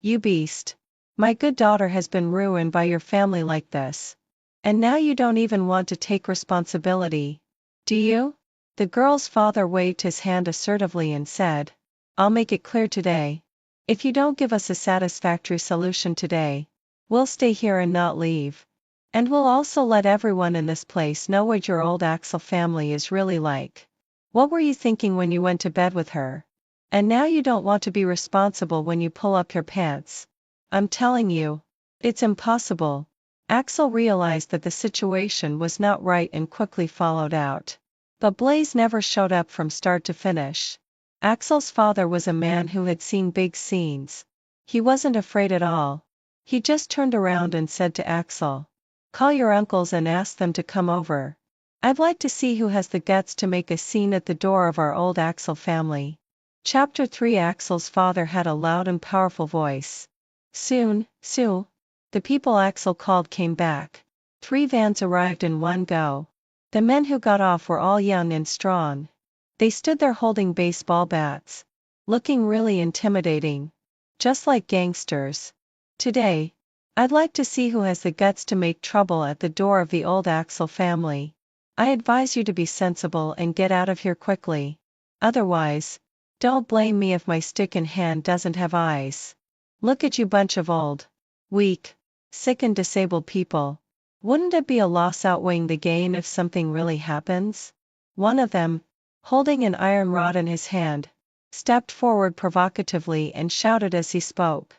You beast. My good daughter has been ruined by your family like this. And now you don't even want to take responsibility. Do you?" The girl's father waved his hand assertively and said, "I'll make it clear today. If you don't give us a satisfactory solution today, we'll stay here and not leave. And we'll also let everyone in this place know what your old Axel family is really like. What were you thinking when you went to bed with her? And now you don't want to be responsible when you pull up your pants. I'm telling you, it's impossible." Axel realized that the situation was not right and quickly followed out. But Blaze never showed up from start to finish. Axel's father was a man who had seen big scenes. He wasn't afraid at all. He just turned around and said to Axel, "Call your uncles and ask them to come over. I'd like to see who has the guts to make a scene at the door of our old Axel family." Chapter 3. Axel's father had a loud and powerful voice. Soon, the people Axel called came back. 3 vans arrived in one go. The men who got off were all young and strong. They stood there holding baseball bats, looking really intimidating, just like gangsters. "Today, I'd like to see who has the guts to make trouble at the door of the old Axel family. I advise you to be sensible and get out of here quickly. Otherwise, don't blame me if my stick in hand doesn't have eyes. Look at you bunch of old, weak, sick and disabled people. Wouldn't it be a loss outweighing the gain if something really happens?" One of them, holding an iron rod in his hand, stepped forward provocatively and shouted as he spoke.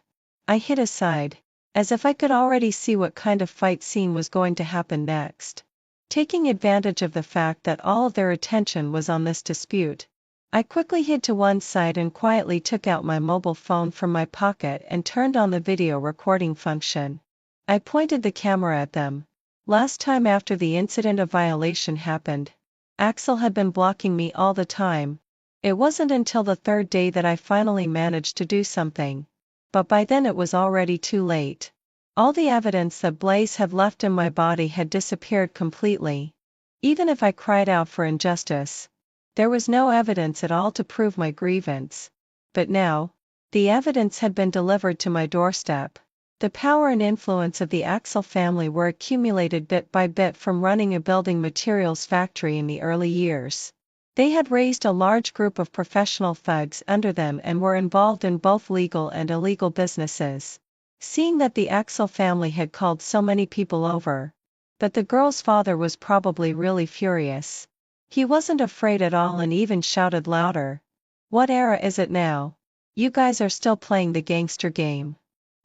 I hid aside, as if I could already see what kind of fight scene was going to happen next. Taking advantage of the fact that all of their attention was on this dispute, I quickly hid to one side and quietly took out my mobile phone from my pocket and turned on the video recording function. I pointed the camera at them. Last time after the incident of violation happened, Axel had been blocking me all the time. It wasn't until the 3rd day that I finally managed to do something. But by then it was already too late. All the evidence that Blaze had left in my body had disappeared completely. Even if I cried out for injustice, there was no evidence at all to prove my grievance. But now, the evidence had been delivered to my doorstep. The power and influence of the Axel family were accumulated bit by bit from running a building materials factory in the early years. They had raised a large group of professional thugs under them and were involved in both legal and illegal businesses. Seeing that the Axel family had called so many people over, but the girl's father was probably really furious. He wasn't afraid at all and even shouted louder. "What era is it now? You guys are still playing the gangster game.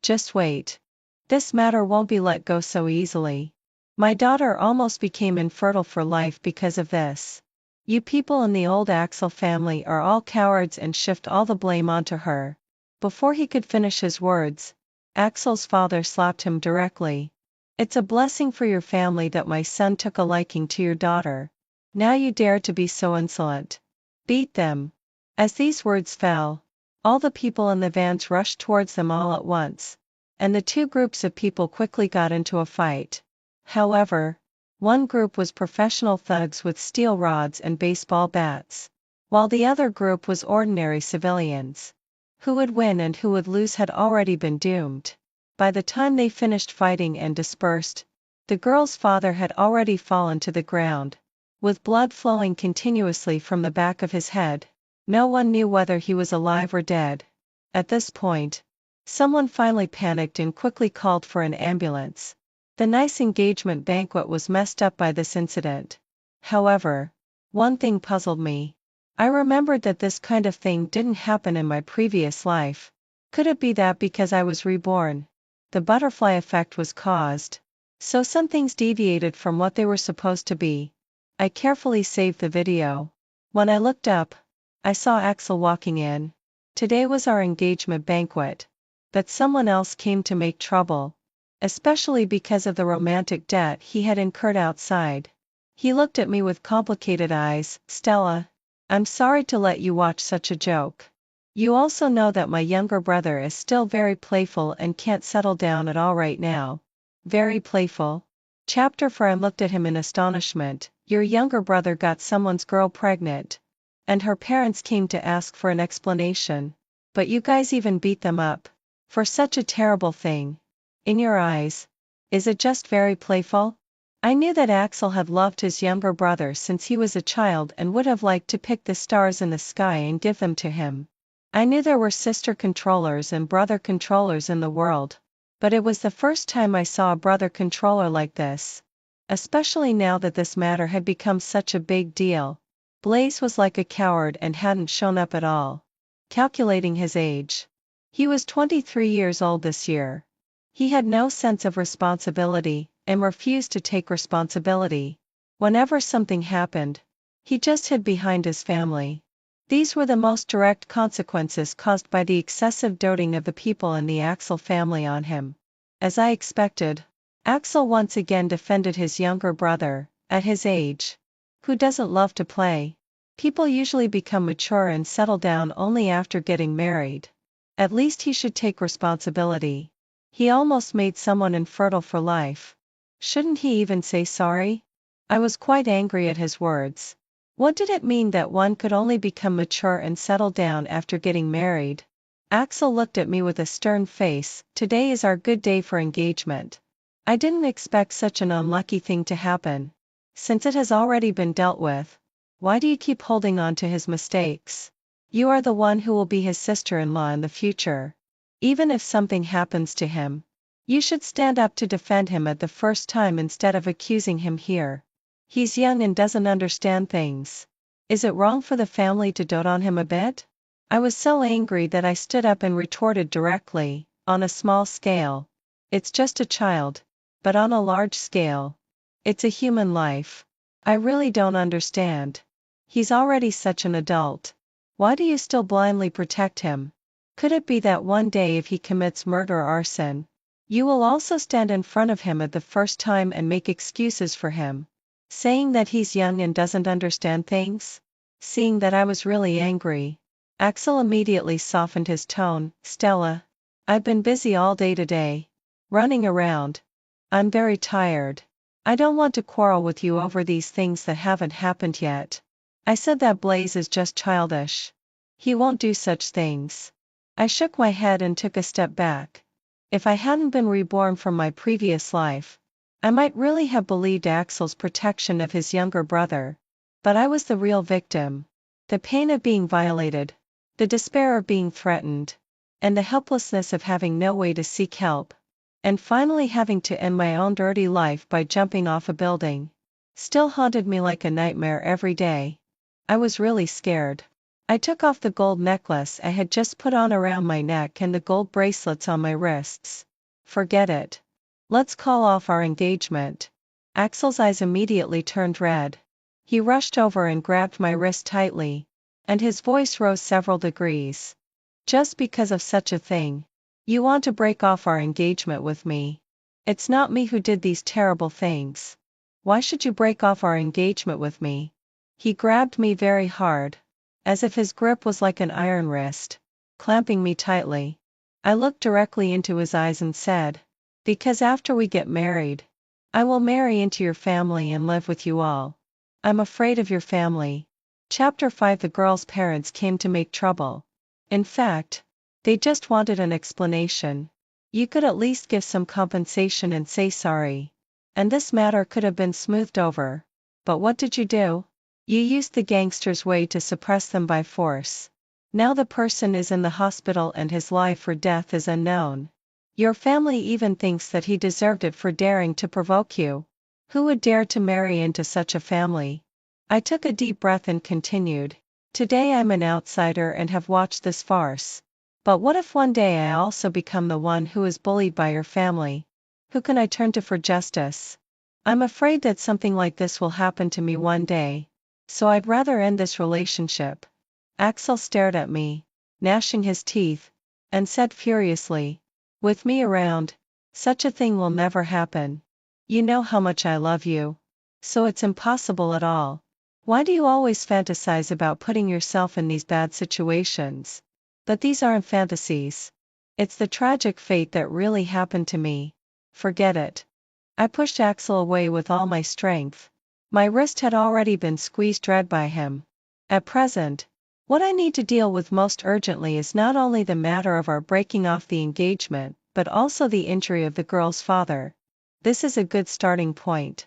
Just wait. This matter won't be let go so easily." My daughter almost became infertile for life because of this. You people in the old Axel family are all cowards and shift all the blame onto her." Before he could finish his words, Axel's father slapped him directly. "It's a blessing for your family that my son took a liking to your daughter. Now you dare to be so insolent. Beat them." As these words fell, all the people in the vans rushed towards them all at once, and the two groups of people quickly got into a fight. However, one group was professional thugs with steel rods and baseball bats, while the other group was ordinary civilians. Who would win and who would lose had already been doomed. By the time they finished fighting and dispersed, the girl's father had already fallen to the ground, with blood flowing continuously from the back of his head. No one knew whether he was alive or dead. At this point, someone finally panicked and quickly called for an ambulance. The nice engagement banquet was messed up by this incident. However, one thing puzzled me. I remembered that this kind of thing didn't happen in my previous life. Could it be that because I was reborn, the butterfly effect was caused? So some things deviated from what they were supposed to be. I carefully saved the video. When I looked up, I saw Axel walking in. Today was our engagement banquet. But someone else came to make trouble, especially because of the romantic debt he had incurred outside. He looked at me with complicated eyes. "Stella, I'm sorry to let you watch such a joke. You also know that my younger brother is still very playful and can't settle down at all right now." Very playful? Chapter 4. I looked at him in astonishment. "Your younger brother got someone's girl pregnant, and her parents came to ask for an explanation. But you guys even beat them up for such a terrible thing. In your eyes, is it just very playful?" I knew that Axel had loved his younger brother since he was a child and would have liked to pick the stars in the sky and give them to him. I knew there were sister controllers and brother controllers in the world, but it was the first time I saw a brother controller like this. Especially now that this matter had become such a big deal. Blaze was like a coward and hadn't shown up at all. Calculating his age, he was 23 years old this year. He had no sense of responsibility, and refused to take responsibility. Whenever something happened, he just hid behind his family. These were the most direct consequences caused by the excessive doting of the people in the Axel family on him. As I expected, Axel once again defended his younger brother. At his age, who doesn't love to play? People usually become mature and settle down only after getting married. At least he should take responsibility. He almost made someone infertile for life. Shouldn't he even say sorry? I was quite angry at his words. What did it mean that one could only become mature and settle down after getting married? Axel looked at me with a stern face. "Today is our good day for engagement. I didn't expect such an unlucky thing to happen. Since it has already been dealt with, why do you keep holding on to his mistakes? You are the one who will be his sister-in-law in the future. Even if something happens to him, you should stand up to defend him at the first time instead of accusing him here. He's young and doesn't understand things. Is it wrong for the family to dote on him a bit?" I was so angry that I stood up and retorted directly. "On a small scale, it's just a child. But on a large scale, it's a human life. I really don't understand. He's already such an adult. Why do you still blindly protect him? Could it be that one day if he commits murder or arson, you will also stand in front of him at the first time and make excuses for him, saying that he's young and doesn't understand things?" Seeing that I was really angry, Axel immediately softened his tone. "Stella, I've been busy all day today, running around. I'm very tired. I don't want to quarrel with you over these things that haven't happened yet. I said that Blaze is just childish. He won't do such things." I shook my head and took a step back. If I hadn't been reborn from my previous life, I might really have believed Axel's protection of his younger brother. But I was the real victim. The pain of being violated, the despair of being threatened, and the helplessness of having no way to seek help, and finally having to end my own dirty life by jumping off a building, still haunted me like a nightmare every day. I was really scared. I took off the gold necklace I had just put on around my neck and the gold bracelets on my wrists. "Forget it. Let's call off our engagement. Axel's eyes immediately turned red. He rushed over and grabbed my wrist tightly, and his voice rose several degrees. Just because of such a thing, you want to break off our engagement with me? It's not me who did these terrible things. Why should you break off our engagement with me? He grabbed me very hard, as if his grip was like an iron wrist, clamping me tightly. I looked directly into his eyes and said, because after we get married, I will marry into your family and live with you all. I'm afraid of your family. Chapter 5. The girl's parents came to make trouble. In fact, they just wanted an explanation. You could at least give some compensation and say sorry, and this matter could have been smoothed over. But what did you do? You used the gangster's way to suppress them by force. Now the person is in the hospital and his life or death is unknown. Your family even thinks that he deserved it for daring to provoke you. Who would dare to marry into such a family? I took a deep breath and continued. Today I'm an outsider and have watched this farce. But what if one day I also become the one who is bullied by your family? Who can I turn to for justice? I'm afraid that something like this will happen to me one day. So I'd rather end this relationship. Axel stared at me, gnashing his teeth, and said furiously, with me around, such a thing will never happen. You know how much I love you. So it's impossible at all. Why do you always fantasize about putting yourself in these bad situations? But these aren't fantasies. It's the tragic fate that really happened to me. Forget it. I pushed Axel away with all my strength. My wrist had already been squeezed red by him. At present, what I need to deal with most urgently is not only the matter of our breaking off the engagement, but also the injury of the girl's father. This is a good starting point.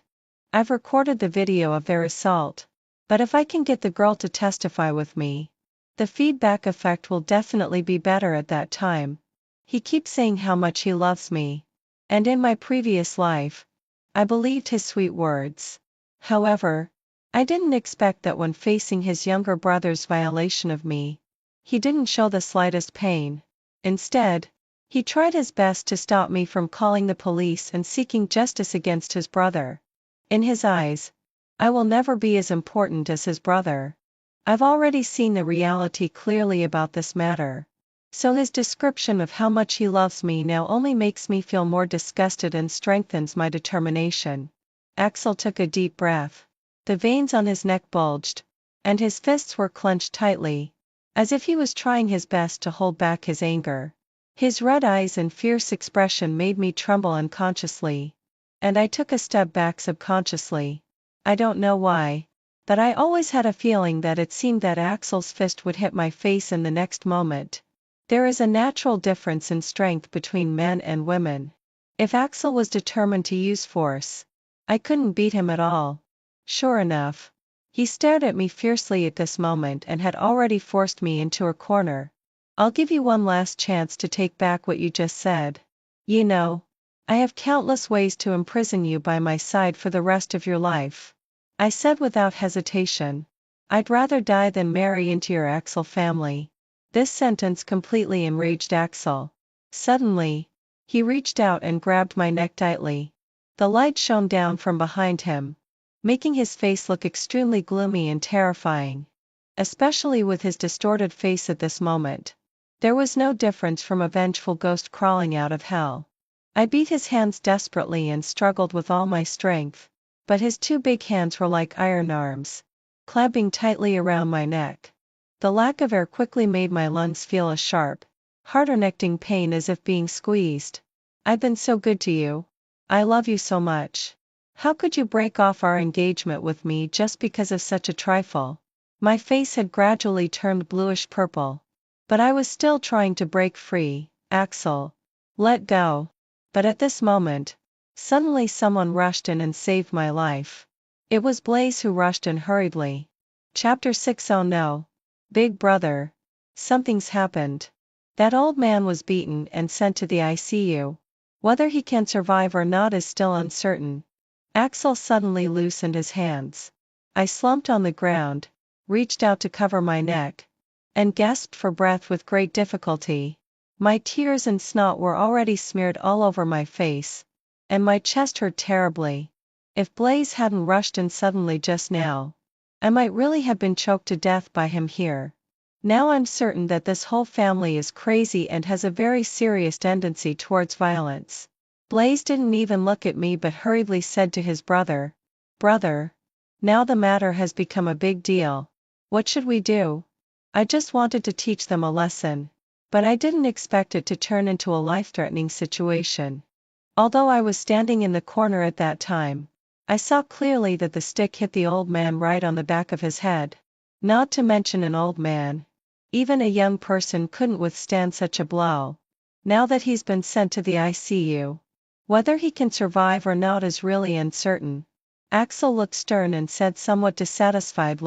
I've recorded the video of their assault, but if I can get the girl to testify with me, the feedback effect will definitely be better at that time. He keeps saying how much he loves me, and in my previous life, I believed his sweet words. However, I didn't expect that when facing his younger brother's violation of me, he didn't show the slightest pain. Instead, he tried his best to stop me from calling the police and seeking justice against his brother. In his eyes, I will never be as important as his brother. I've already seen the reality clearly about this matter. So his description of how much he loves me now only makes me feel more disgusted and strengthens my determination. Axel took a deep breath. The veins on his neck bulged, and his fists were clenched tightly, as if he was trying his best to hold back his anger. His red eyes and fierce expression made me tremble unconsciously, and I took a step back subconsciously. I don't know why, but I always had a feeling that it seemed that Axel's fist would hit my face in the next moment. There is a natural difference in strength between men and women. If Axel was determined to use force, I couldn't beat him at all. Sure enough, he stared at me fiercely at this moment and had already forced me into a corner. I'll give you one last chance to take back what you just said. You know, I have countless ways to imprison you by my side for the rest of your life. I said without hesitation. I'd rather die than marry into your Axel family. This sentence completely enraged Axel. Suddenly, he reached out and grabbed my neck tightly. The light shone down from behind him, making his face look extremely gloomy and terrifying, especially with his distorted face at this moment. There was no difference from a vengeful ghost crawling out of hell. I beat his hands desperately and struggled with all my strength, but his two big hands were like iron arms, clamping tightly around my neck. The lack of air quickly made my lungs feel a sharp, heart-connecting pain as if being squeezed. I've been so good to you. I love you so much. How could you break off our engagement with me just because of such a trifle? My face had gradually turned bluish-purple, but I was still trying to break free. Axel, let go. But at this moment, suddenly someone rushed in and saved my life. It was Blaze who rushed in hurriedly. Chapter 6. Oh no. Big brother. Something's happened. That old man was beaten and sent to the ICU. Whether he can survive or not is still uncertain. Axel suddenly loosened his hands. I slumped on the ground, reached out to cover my neck, and gasped for breath with great difficulty. My tears and snot were already smeared all over my face, and my chest hurt terribly. If Blaze hadn't rushed in suddenly just now, I might really have been choked to death by him here. Now I'm certain that this whole family is crazy and has a very serious tendency towards violence. Blaze didn't even look at me but hurriedly said to his brother, "Brother, now the matter has become a big deal. What should we do?" I just wanted to teach them a lesson, but I didn't expect it to turn into a life-threatening situation. Although I was standing in the corner at that time, I saw clearly that the stick hit the old man right on the back of his head. Not to mention an old man. Even a young person couldn't withstand such a blow. Now that he's been sent to the ICU, whether he can survive or not is really uncertain. Axel looked stern and said somewhat dissatisfied,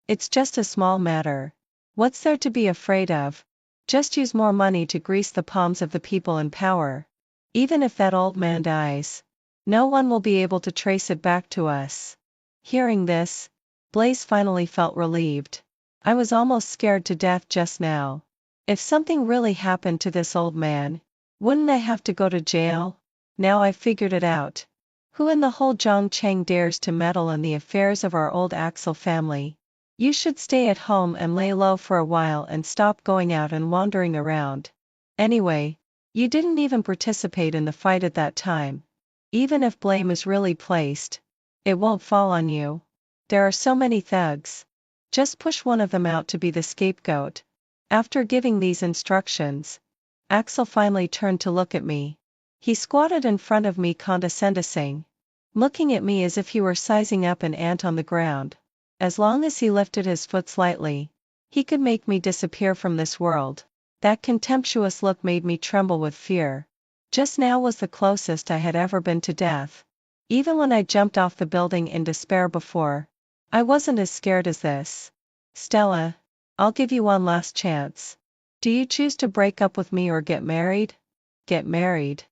"It's just a small matter. What's there to be afraid of? Just use more money to grease the palms of the people in power. Even if that old man dies, no one will be able to trace it back to us." Hearing this, Blaze finally felt relieved. I was almost scared to death just now. If something really happened to this old man, wouldn't I have to go to jail? Now I figured it out. Who in the whole Zhongcheng dares to meddle in the affairs of our old Axel family? You should stay at home and lay low for a while and stop going out and wandering around. Anyway, you didn't even participate in the fight at that time. Even if blame is really placed, it won't fall on you. There are so many thugs. Just push one of them out to be the scapegoat. After giving these instructions, Axel finally turned to look at me. He squatted in front of me condescending, looking at me as if he were sizing up an ant on the ground. As long as he lifted his foot slightly, he could make me disappear from this world. That contemptuous look made me tremble with fear. Just now was the closest I had ever been to death. Even when I jumped off the building in despair before, I wasn't as scared as this. "Stella, I'll give you one last chance. Do you choose to break up with me or get married?" Get married.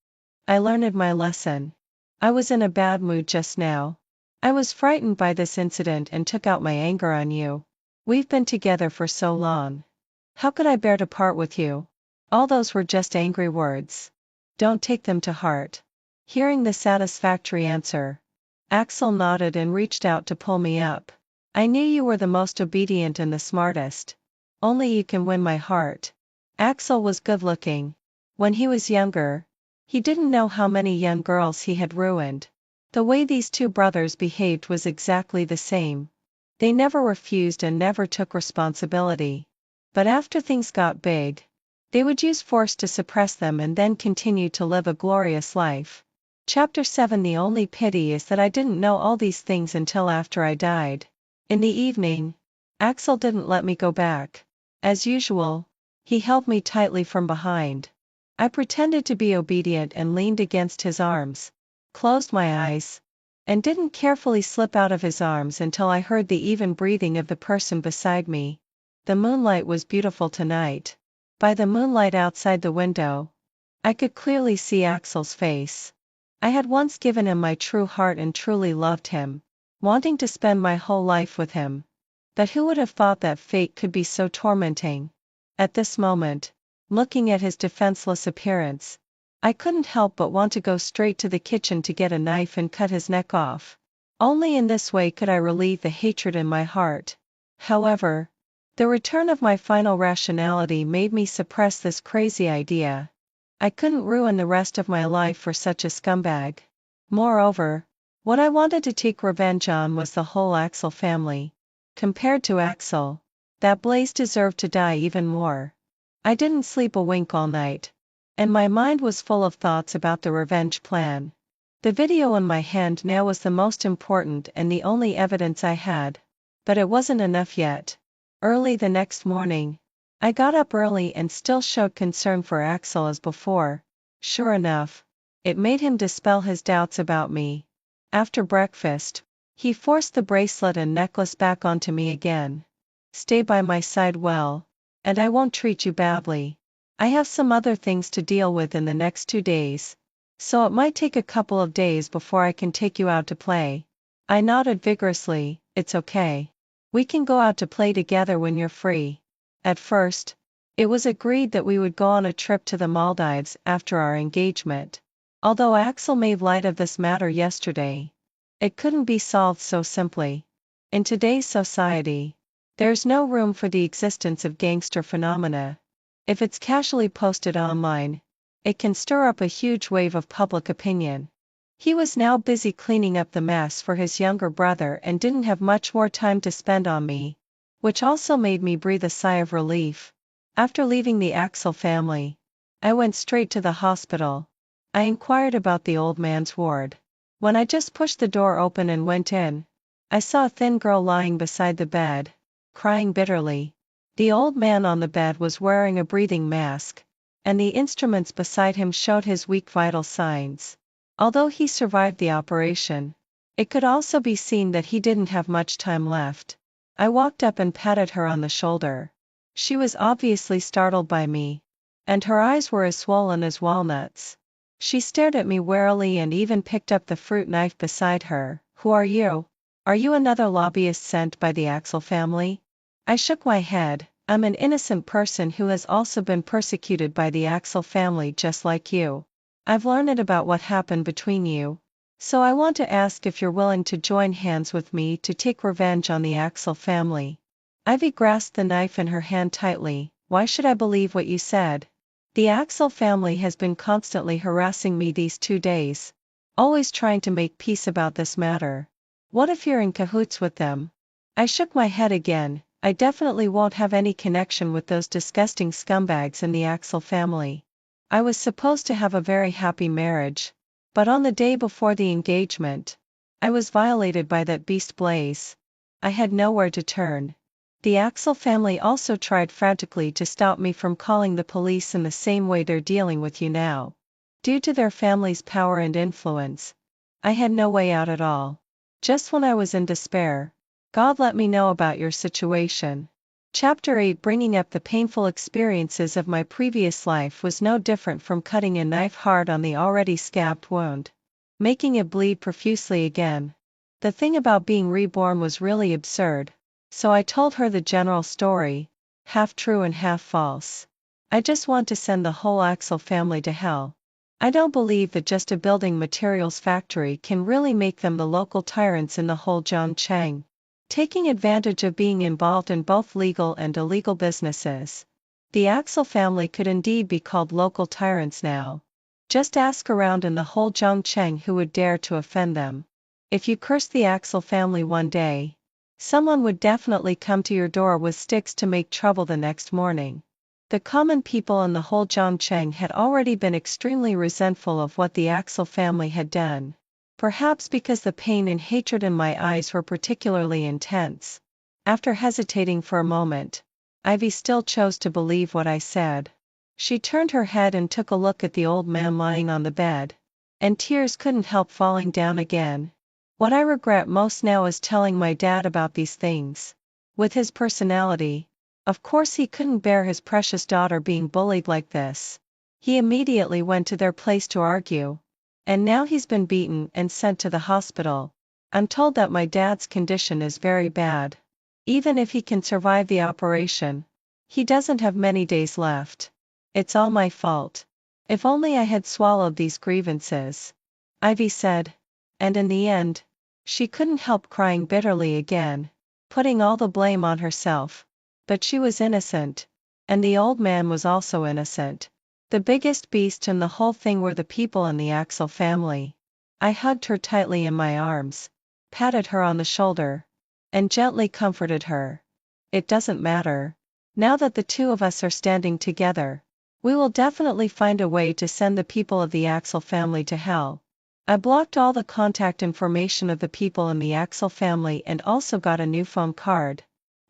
I learned my lesson. I was in a bad mood just now. I was frightened by this incident and took out my anger on you. We've been together for so long. How could I bear to part with you? All those were just angry words. Don't take them to heart. Hearing the satisfactory answer, Axel nodded and reached out to pull me up. I knew you were the most obedient and the smartest. Only you can win my heart. Axel was good looking. When he was younger, he didn't know how many young girls he had ruined. The way these two brothers behaved was exactly the same. They never refused and never took responsibility. But after things got big, they would use force to suppress them and then continue to live a glorious life. Chapter 7. The only pity is that I didn't know all these things until after I died. In the evening, Axel didn't let me go back. As usual, he held me tightly from behind. I pretended to be obedient and leaned against his arms, closed my eyes, and didn't carefully slip out of his arms until I heard the even breathing of the person beside me. The moonlight was beautiful tonight. By the moonlight outside the window, I could clearly see Axel's face. I had once given him my true heart and truly loved him, wanting to spend my whole life with him. But who would have thought that fate could be so tormenting? At this moment, looking at his defenseless appearance, I couldn't help but want to go straight to the kitchen to get a knife and cut his neck off. Only in this way could I relieve the hatred in my heart. However, the return of my final rationality made me suppress this crazy idea. I couldn't ruin the rest of my life for such a scumbag. Moreover, what I wanted to take revenge on was the whole Axel family. Compared to Axel, that Blaze deserved to die even more. I didn't sleep a wink all night, and my mind was full of thoughts about the revenge plan. The video in my hand now was the most important and the only evidence I had. But it wasn't enough yet. Early the next morning, I got up early and still showed concern for Axel as before. Sure enough, it made him dispel his doubts about me. After breakfast, he forced the bracelet and necklace back onto me again. "Stay by my side well, and I won't treat you badly. I have some other things to deal with in the next 2 days, so it might take a couple of days before I can take you out to play." I nodded vigorously. "It's okay. We can go out to play together when you're free." At first, it was agreed that we would go on a trip to the Maldives after our engagement. Although Axel made light of this matter yesterday, It couldn't be solved so simply. In today's society, there's no room for the existence of gangster phenomena. If it's casually posted online, it can stir up a huge wave of public opinion. He was now busy cleaning up the mess for his younger brother and didn't have much more time to spend on me, which also made me breathe a sigh of relief. After leaving the Axel family, I went straight to the hospital. I inquired about the old man's ward. When I just pushed the door open and went in, I saw a thin girl lying beside the bed, crying bitterly. The old man on the bed was wearing a breathing mask, and the instruments beside him showed his weak vital signs. Although he survived the operation, it could also be seen that he didn't have much time left. I walked up and patted her on the shoulder. She was obviously startled by me, and her eyes were as swollen as walnuts. She stared at me warily and even picked up the fruit knife beside her. "Who are you? Are you another lobbyist sent by the Axel family?" I shook my head. "I'm an innocent person who has also been persecuted by the Axel family just like you. I've learned about what happened between you, so I want to ask if you're willing to join hands with me to take revenge on the Axel family." Ivy grasped the knife in her hand tightly. "Why should I believe what you said? The Axel family has been constantly harassing me these 2 days, always trying to make peace about this matter. What if you're in cahoots with them?" I shook my head again. "I definitely won't have any connection with those disgusting scumbags in the Axel family. I was supposed to have a very happy marriage, but on the day before the engagement, I was violated by that beast Blaze. I had nowhere to turn. The Axel family also tried frantically to stop me from calling the police in the same way they're dealing with you now. Due to their family's power and influence, I had no way out at all. Just when I was in despair, God let me know about your situation." Chapter 8. Bringing up the painful experiences of my previous life was no different from cutting a knife hard on the already scabbed wound, making it bleed profusely again. The thing about being reborn was really absurd, so I told her the general story, half true and half false. "I just want to send the whole Axel family to hell. I don't believe that just a building materials factory can really make them the local tyrants in the whole Zhongcheng, taking advantage of being involved in both legal and illegal businesses. The Axel family could indeed be called local tyrants now. Just ask around in the whole Zhongcheng who would dare to offend them. If you cursed the Axel family one day, someone would definitely come to your door with sticks to make trouble the next morning." The common people in the whole Zhongcheng had already been extremely resentful of what the Axel family had done, perhaps because the pain and hatred in my eyes were particularly intense. After hesitating for a moment, Ivy still chose to believe what I said. She turned her head and took a look at the old man lying on the bed, and tears couldn't help falling down again. "What I regret most now is telling my dad about these things. With his personality, of course he couldn't bear his precious daughter being bullied like this. He immediately went to their place to argue. And now he's been beaten and sent to the hospital. I'm told that my dad's condition is very bad. Even if he can survive the operation, he doesn't have many days left. It's all my fault. If only I had swallowed these grievances," Ivy said. And in the end, she couldn't help crying bitterly again, putting all the blame on herself. But she was innocent. And the old man was also innocent. The biggest beast in the whole thing were the people in the Axel family. I hugged her tightly in my arms, patted her on the shoulder, and gently comforted her. "It doesn't matter. Now that the two of us are standing together, we will definitely find a way to send the people of the Axel family to hell." I blocked all the contact information of the people in the Axel family and also got a new phone card.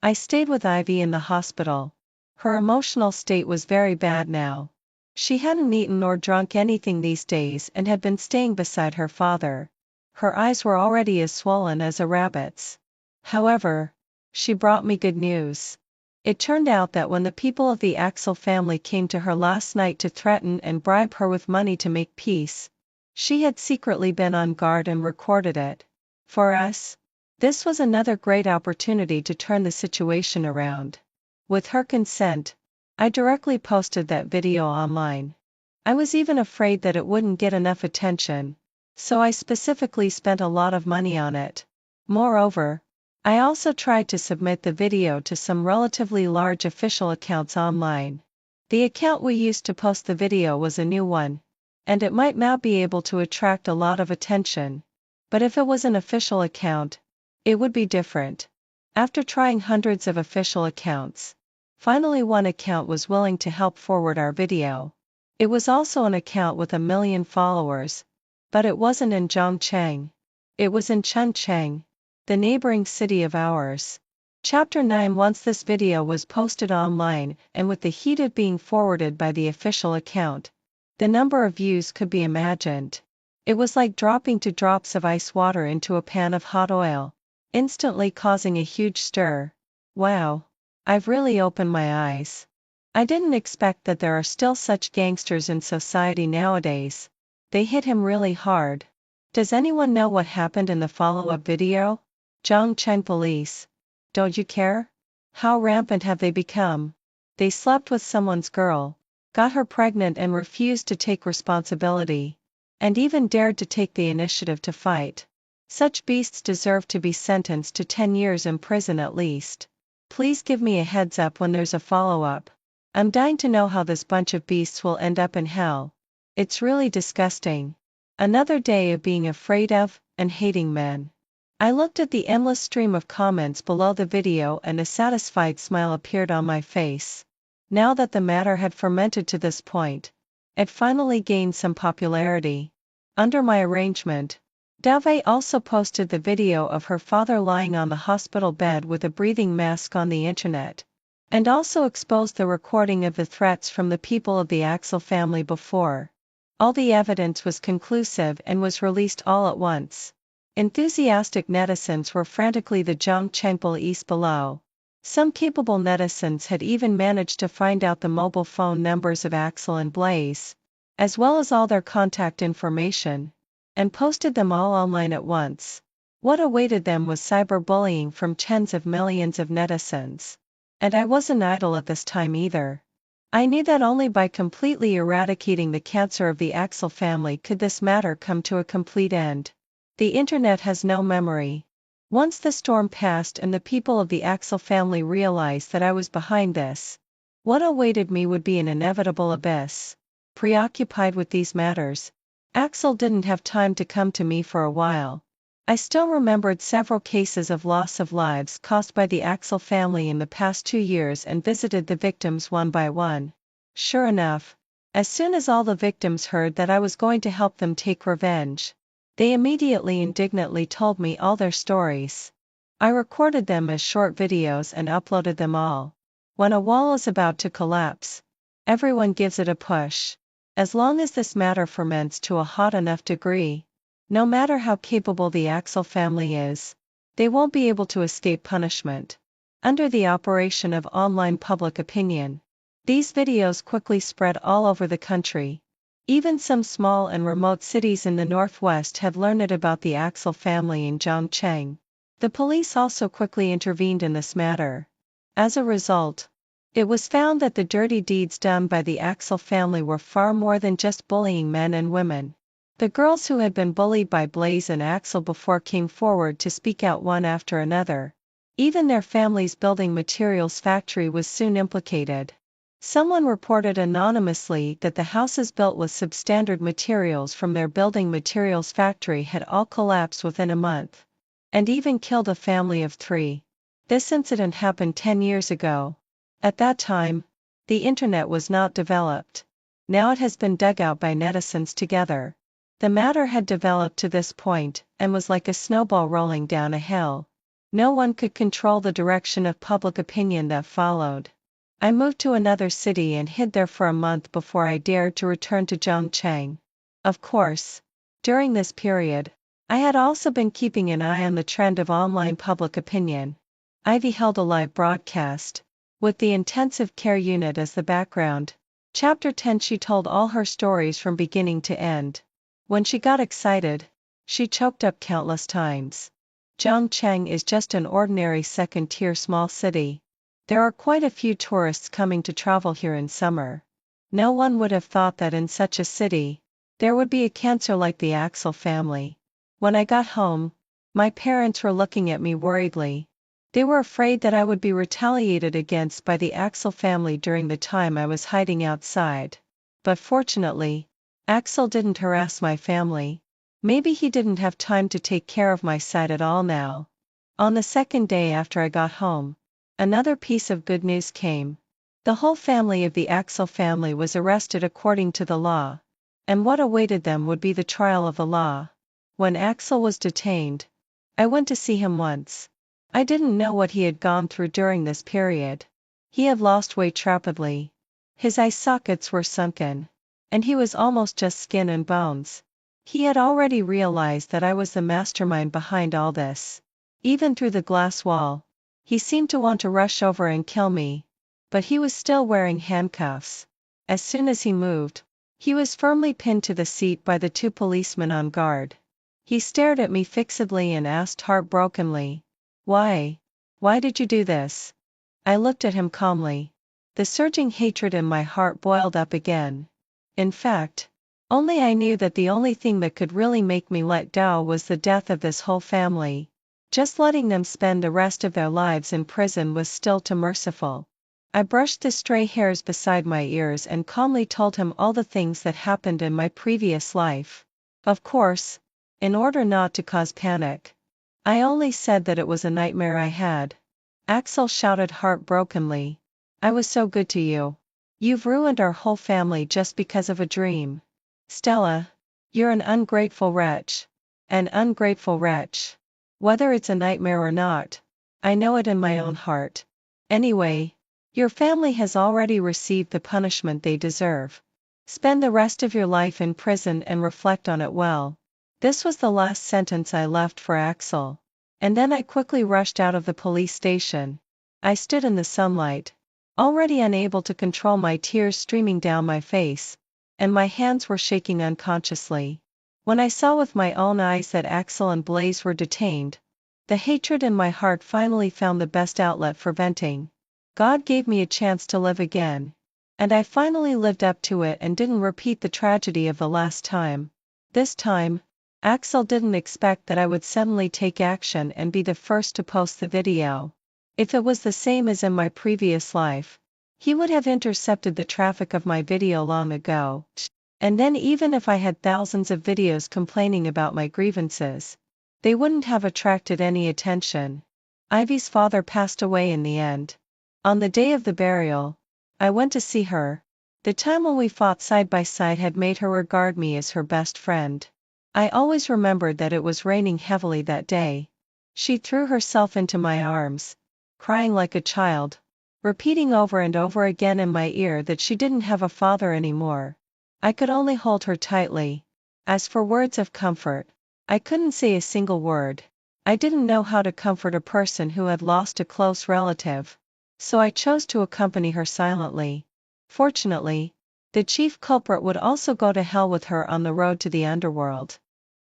I stayed with Ivy in the hospital. Her emotional state was very bad now. She hadn't eaten or drunk anything these days and had been staying beside her father. Her eyes were already as swollen as a rabbit's. However, she brought me good news. It turned out that when the people of the Axel family came to her last night to threaten and bribe her with money to make peace, she had secretly been on guard and recorded it. For us, this was another great opportunity to turn the situation around. With her consent, I directly posted that video online. I was even afraid that it wouldn't get enough attention, so I specifically spent a lot of money on it. Moreover, I also tried to submit the video to some relatively large official accounts online. The account we used to post the video was a new one, and it might not be able to attract a lot of attention. But if it was an official account, it would be different. After trying hundreds of official accounts, finally one account was willing to help forward our video. It was also an account with 1 million followers, but it wasn't in Zhongcheng. It was in Chuncheng, the neighboring city of ours. Chapter 9. Once this video was posted online and with the heat of being forwarded by the official account, the number of views could be imagined. It was like dropping 2 drops of ice water into a pan of hot oil, instantly causing a huge stir. Wow. I've really opened my eyes. I didn't expect that there are still such gangsters in society nowadays. They hit him really hard. Does anyone know what happened in the follow-up video? Zhongcheng police. Don't you care? How rampant have they become? They slept with someone's girl, got her pregnant and refused to take responsibility, and even dared to take the initiative to fight. Such beasts deserve to be sentenced to 10 years in prison at least. Please give me a heads up when there's a follow-up. I'm dying to know how this bunch of beasts will end up in hell. It's really disgusting. Another day of being afraid of, and hating men. I looked at the endless stream of comments below the video and a satisfied smile appeared on my face. Now that the matter had fermented to this point, it finally gained some popularity. Under my arrangement, Dave also posted the video of her father lying on the hospital bed with a breathing mask on the internet, and also exposed the recording of the threats from the people of the Axel family before. All the evidence was conclusive and was released all at once. Enthusiastic netizens were frantically the Zhongcheng police below. Some capable netizens had even managed to find out the mobile phone numbers of Axel and Blaze, as well as all their contact information, and posted them all online at once. What awaited them was cyberbullying from tens of millions of netizens. And I wasn't idle at this time either. I knew that only by completely eradicating the cancer of the Axel family could this matter come to a complete end. The internet has no memory. Once the storm passed and the people of the Axel family realized that I was behind this, what awaited me would be an inevitable abyss. Preoccupied with these matters, Axel didn't have time to come to me for a while. I still remembered several cases of loss of lives caused by the Axel family in the past 2 years and visited the victims one by one. Sure enough, as soon as all the victims heard that I was going to help them take revenge, they immediately indignantly told me all their stories. I recorded them as short videos and uploaded them all. When a wall is about to collapse, everyone gives it a push. As long as this matter ferments to a hot enough degree, no matter how capable the Axel family is, they won't be able to escape punishment. Under the operation of online public opinion, these videos quickly spread all over the country. Even some small and remote cities in the northwest had learned about the Axel family in Zhongcheng. The police also quickly intervened in this matter. As a result, it was found that the dirty deeds done by the Axel family were far more than just bullying men and women. The girls who had been bullied by Blaze and Axel before came forward to speak out one after another. Even their family's building materials factory was soon implicated. Someone reported anonymously that the houses built with substandard materials from their building materials factory had all collapsed within a month, and even killed a family of 3. This incident happened 10 years ago. At that time, the internet was not developed. Now it has been dug out by netizens together. The matter had developed to this point, and was like a snowball rolling down a hill. No one could control the direction of public opinion that followed. I moved to another city and hid there for a month before I dared to return to Zhongcheng. Of course, during this period, I had also been keeping an eye on the trend of online public opinion. Ivy held a live broadcast, with the intensive care unit as the background. Chapter 10. She told all her stories from beginning to end. When she got excited, she choked up countless times. Zhongcheng is just an ordinary second-tier small city. There are quite a few tourists coming to travel here in summer. No one would have thought that in such a city, There would be a cancer like the Axel family. When I got home, my parents were looking at me worriedly. They were afraid that I would be retaliated against by the Axel family during the time I was hiding outside. But fortunately, Axel didn't harass my family. Maybe he didn't have time to take care of my side at all now. On the second day after I got home, another piece of good news came. The whole family of the Axel family was arrested according to the law. And what awaited them would be the trial of the law. When Axel was detained, I went to see him once. I didn't know what he had gone through during this period. He had lost weight rapidly. His eye sockets were sunken. And he was almost just skin and bones. He had already realized that I was the mastermind behind all this. Even through the glass wall, he seemed to want to rush over and kill me. But he was still wearing handcuffs. As soon as he moved, he was firmly pinned to the seat by the 2 policemen on guard. He stared at me fixedly and asked heartbrokenly, "Why? Why did you do this?" I looked at him calmly. The surging hatred in my heart boiled up again. In fact, only I knew that the only thing that could really make me let go was the death of this whole family. Just letting them spend the rest of their lives in prison was still too merciful. I brushed the stray hairs beside my ears and calmly told him all the things that happened in my previous life. Of course, in order not to cause panic, I only said that it was a nightmare I had. Axel shouted heartbrokenly, "I was so good to you. You've ruined our whole family just because of a dream. Stella, you're an ungrateful wretch. An ungrateful wretch. Whether it's a nightmare or not, I know it in my own heart. Anyway, your family has already received the punishment they deserve. Spend the rest of your life in prison and reflect on it well." This was the last sentence I left for Axel. And then I quickly rushed out of the police station. I stood in the sunlight, already unable to control my tears streaming down my face, and my hands were shaking unconsciously. When I saw with my own eyes that Axel and Blaze were detained, the hatred in my heart finally found the best outlet for venting. God gave me a chance to live again. And I finally lived up to it and didn't repeat the tragedy of the last time. This time, Axel didn't expect that I would suddenly take action and be the first to post the video. If it was the same as in my previous life, he would have intercepted the traffic of my video long ago. And then even if I had thousands of videos complaining about my grievances, they wouldn't have attracted any attention. Ivy's father passed away in the end. On the day of the burial, I went to see her. The time when we fought side by side had made her regard me as her best friend. I always remembered that it was raining heavily that day. She threw herself into my arms, crying like a child, repeating over and over again in my ear that she didn't have a father anymore. I could only hold her tightly. As for words of comfort, I couldn't say a single word. I didn't know how to comfort a person who had lost a close relative. So I chose to accompany her silently. Fortunately, the chief culprit would also go to hell with her on the road to the underworld.